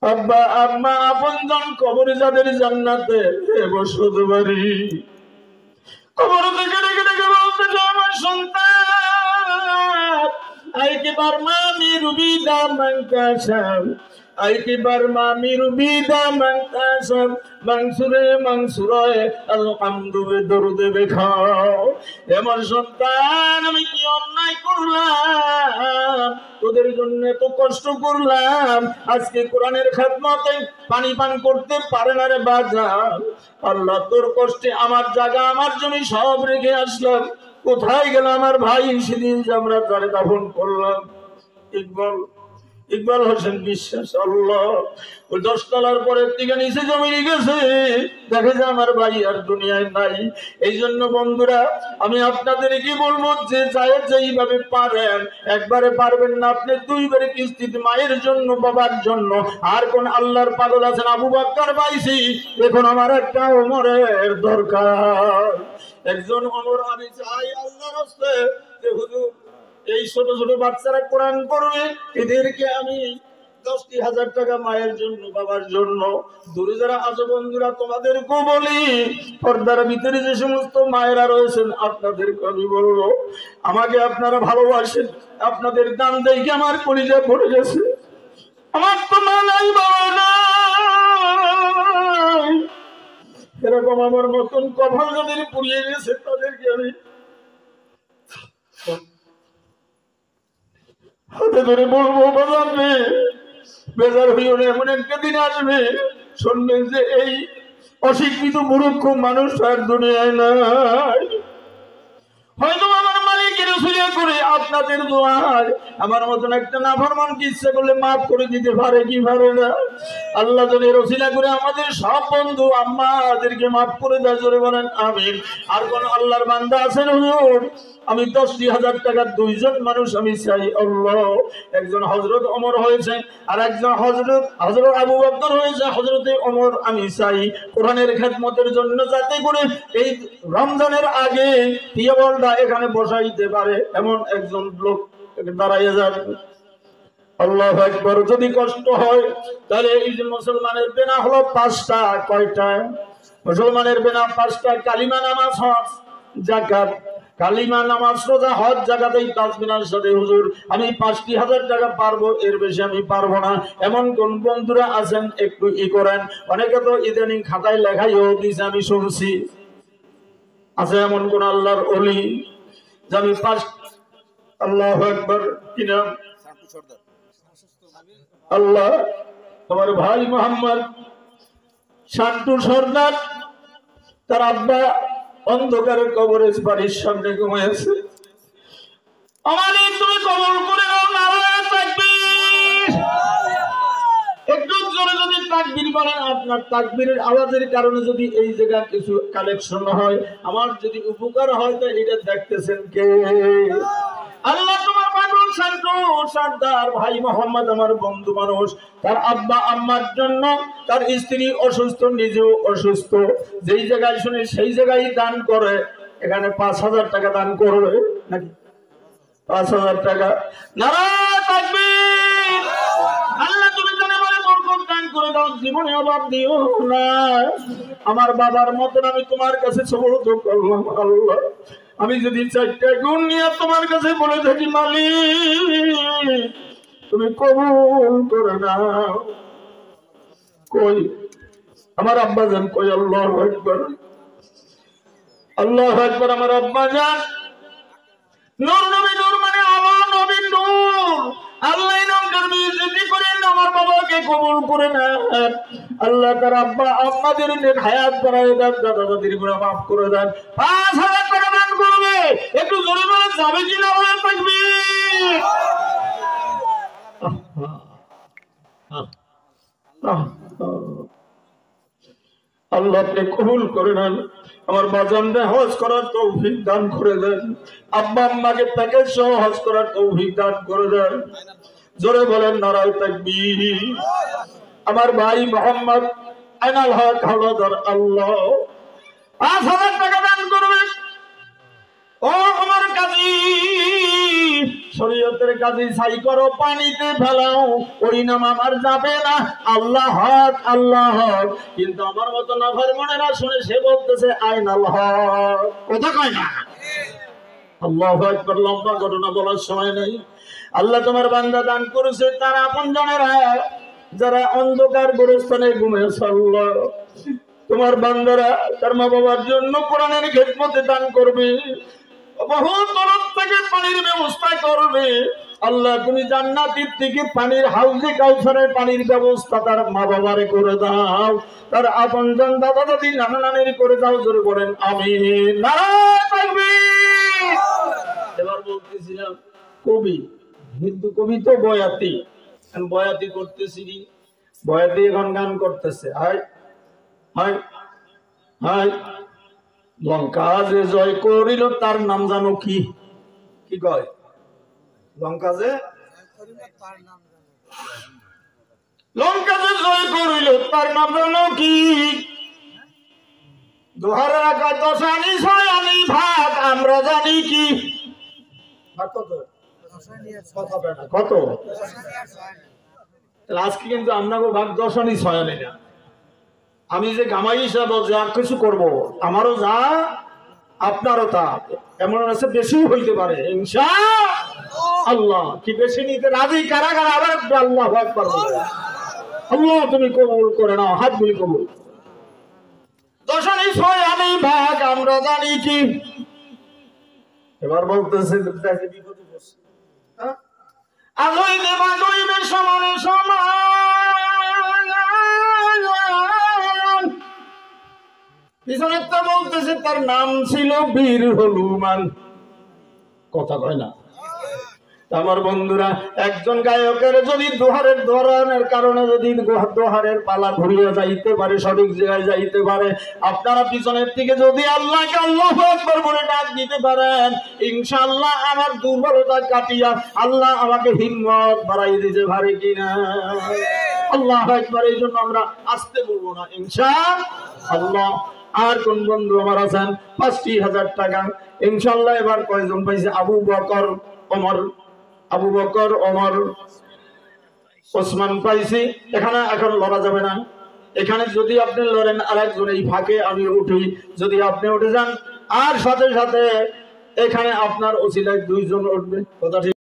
আব্বা আম্মা আপনজন কবরে যাদের জান্নাতে বসত বাড়ি, কবর থেকে ডেকে ডেকে বলতে আমার সন্তান, আইকে বারমা মিরুবিদা মাংকাশাম, আইকে বারমা মিরুবিদা মাংকাশাম, মাংসুরে মাংসুরয় আলহামদুলিল্লাহ দরুদে বেখাও। এমন সন্তান, আমি কি অন্যায় করলাম তোদের জন্য এত কষ্ট করলাম, আজকে কোরআনের খেদমতে পানি পান করতে পারে না রে বাজার। আল্লাহ তোর কষ্টে আমার জায়গা আমার জমি সব রেখে আসলাম, কোথায় গেল আমার ভাই সেদিন যে আমরা তারে দাফন করলাম? ইকবাল হোসেন বিশ্বাস। আল্লাহ ওই 10 তলার পরের দিকে নিচে জমি গেছে, দেখে যে আমার ভাই আর দুনিয়ায় নাই। এই জন্য বন্ধুরা আমি আপনাদেরকে বলবো যে যায় যেইভাবে পারেন, একবারে পারবেন না আপনি 2 বারে কিস্তিতে মায়ের জন্য বাবার জন্য। আর কোন আল্লাহর পাগল আছেন? আবু বকর পাইছি, এখন আমার একটা ওমরের দরকার, একজন ওমর আমি চাই আল্লাহর রাস্তায়। যে হুজুর এই ছোট ছোট বাচ্চারা কোরআন পড়বে, এদেরকে আমি 10,000 টাকা মায়ের জন্য, বাবার জন্য। দূরে যারা আছো বন্ধুরা, তোমাদেরকেও বলি, পর্দার ভিতরে যে সমস্ত মায়েরা রয়েছেন, আপনাদেরকে আমি বলবো, আমাকে আপনারা ভালোবাসেন, আপনাদের দান দেখে আমার কলিজা পড়ে গেছে। আমার তো মা নাই, বাবা নাই, এরকম আমার মতন কপাল যাদের পুড়িয়ে গেছে, তাদেরকে আমি হাতে ধরে বলবো, বাজাবে বেজার হইও না, এমন একটা দিন আসবে শুনবেন যে এই অশিক্ষিত মূর্খ মানুষ আর দুনিয়ায় নাই। হয়তো আমার মালিকের উসিলা করে আপনাদের দোয়ায় আমার মতন একটা নাফরমানকে ইচ্ছা করলে মাফ করে দিতে পারে কি পারে না? আল্লাহ যদি রসিলা করে আমাদের সব বন্ধু আম্মাদেরকে মাফ করে দেয়, জোরে বলেন আমিন। আর কোন আল্লাহর বান্দা আছেন হুজুর, আমি 10,000 টাকার 2জন মানুষ আমি চাই আল্লাহ। একজন হযরত ওমর হয়েছে, আর একজন হযরত আবু বকর হয়েছে, হযরতে ওমর আমি চাই কোরআনের খেদমতের জন্য, যাতে করে এই রমজানের আগে টিয়াবলটা এখানে বসাইতে পারে এমন একজন লোক দাঁড়াইয়া যাবে। আল্লাহু আকবার। যদি কষ্ট হয় তাহলে এই যে মুসলমানের বেনা হলো 5টা। কয়টা মুসলমানের বেনা? 5টা। কালিমা, নামাজ, হজ, যাকাত। কালিমা, নামাজ, রোজা, হজ, যাকাত, এই 5 বিনার সাথে হুজুর আমি 50,000 টাকা পারবো, এর বেশি আমি পারবো না। এমন কোন বন্ধুরা আছেন একটু করেন? অনেকে তো ইদানিং খাতায় লেখাইও দিছে, আমি শুনছি। আছে এমন কোন আল্লাহর ওলি যে আমি আল্লাহু আকবার কিনা? আল্লাহ, আমার ভাই মোহাম্মদ শান্টু সর্দার, তার আব্বা অন্ধকারের কবরের বাড়ির সামনে ঘুমিয়েছে। আমাদের তুমি কবর করে দাও, নারায়ে তাকবীর। একটু জোরে যদি তাকবীর বলেন, আপনার তাকবীরের আওয়াজের কারণে যদি এই জায়গা কিছু কালেকশন হয়, আমার যদি উপকার হয়, তো এটা দেখতেছেন কে? আল্লাহ। তোমার পাগল শান্টু সর্দার ভাই মোহাম্মদ আমার বন্ধু মানুষ, তার আব্বা আম্মার জন্য, তার স্ত্রী অসুস্থ, নিজেও অসুস্থ, যেই জায়গায় শুনে সেই জায়গায় দান করে। এখানে 5,000 টাকা দান করবে নাকি? 5,000 টাকা। নারায়ে তাকবীর। আল্লাহ তুমি জানে বলে বরকত দান করে দাও, জীবনে অভাব দিও না। আমার বাবার মতন আমি তোমার কাছে সুবর্দ করলাম আল্লাহ। আমি যদি 4টা গুণ নিয়ে তোমার কাছে বলে থাকি, মালিক তুমি কবুল করে নাও। কই আমার আব্বা জান? কই? আল্লাহু আকবার, আল্লাহু আকবার। আমার আব্বা জান নূর নবী, নূর মানে আলো, নবী নূর। আল্লাহ নামটার বিজতি করেন, আমার বাবাকে কবুল করে নেন আল্লাহ। তার আব্বা আম্মাদের নেক হায়াত বাড়ায় দেন, দাদা দাদির গুনাহ মাফ করে দেন। 5,000 টাকা দান করবে। একটু জোরে বলে যাবে কি না? বলে তাকবীর। আল্লাহ আপনি কবুল করে নেন। আমার বাজানরে হজ করার তৌফিক দান করে দেন। আব্বা আম্মাকে প্যাকেজ সহ হজ করার তৌফিক দান করে দেন। জোরে বলেন নারায়ে তাকবীর। আমার ভাই মোহাম্মদ আইনাল হক হাওলাদার, আল্লাহ 5,000 টাকা দান করবে। ও আমার কাজী, শরীয়তের কাজী ছাই করো, পানিতে ফেলাও, ওই নাম আমার যাবে না। আল্লাহ হক, আল্লাহ হক। কিন্তু আমার মতো নাফরমানেরা শুনে সে বলতেছে আইনাল হক। কথা কয় না? আল্লাহু আকবার। লম্বা ঘটনা বলার সময় নাই। আল্লাহ তোমার বান্দা দান করেছে, তার আপনজনেরা যারা অন্ধকার গোরস্থানে ঘুমিয়েছে, আল্লাহ তোমার বান্দারা তার মা বাবার জন্য কোরআনের খেদমতে দান করবে, বহু তরফ থেকে পানির ব্যবস্থা করবে। আল্লাহ তুমি জান্নাতের থেকে পানির হাউজে কাউসারের পানির ব্যবস্থা তার মা বাবারে করে দাও, তার আপনজন দাদা দাদি নানা নানির করে দাও। জোরে বলেন আমিন। নারায়ে তাকবীর। এবার বলতেছিলাম কবি, হিন্দু কবি তো বয়াতি, বয়াতি করতেছি, বয়াতি এখন গান করতেছে। হাই হাই হাই, লঙ্কা যে জয় করিল তার নাম জানো কি? কি কয়? লঙ্কা যে জয় করিল তার নাম জানো কি? দোহারের আকাশ 10 আনি 6 আনি ভাগ, আমরা জানি কি? ভাগ কত? কত? আজকে কিন্তু আপনাকে ভাগ দশানি ছয় নেই না। আমি যে গামাই হিসাবে যা কিছু করব, আমারও যা আপনারও তা, এমন আছে বেশি হইতে পারে ইনশাআল্লাহ। কি বেশি নিতে রাজি কারা কারা? আবার আল্লাহু আকবার বলে। আল্লাহ তুমি কবুল করে নাও, হাত গুলি কবুল। দশানি ছয় আমি ভাগ আমরা জানি কি। এবার বলতেছে বিপদে পড়ছে, আলোই দেবা গরিবের সমানে সমান। পিছনে তো বলতেছে তার নাম ছিল বীর হনুমান। কথা কয় না? আমার বন্ধুরা, একজন গায়কের যদি দোহারের ধরনের কারণে যদি দোহারের পালা ঘুরিয়ে যাইতে পারে, সঠিক জায়গায় যাইতে পারে, আপনারা পিছনের থেকে যদি আল্লাহকে আল্লাহু আকবার বলে ডাক দিতে পারেন, ইনশাআল্লাহ আমার দুর্বলতা কাটিয়া আল্লাহ আমাকে হিম্মত বাড়াই দিতে পারে কিনা। আল্লাহু আকবার। এই জন্য আমরা আসতে বলবো না ইনশাআল্লাহ। আর কোন বন্ধু আমার আছেন ৫০০০ টাকা ইনশাআল্লাহ। এবার কয়জন পাইছে? আবু বকর ওমর ওসমান পাইছি। এখানে এখন লড়া যাবে না। এখানে যদি আপনি লড়েন আর একজন এই ফাঁকে আমি উঠি, যদি আপনি উঠে যান আর সাথে সাথে এখানে আপনার ওসিলায় ২ জন উঠবে। কথা ঠিক।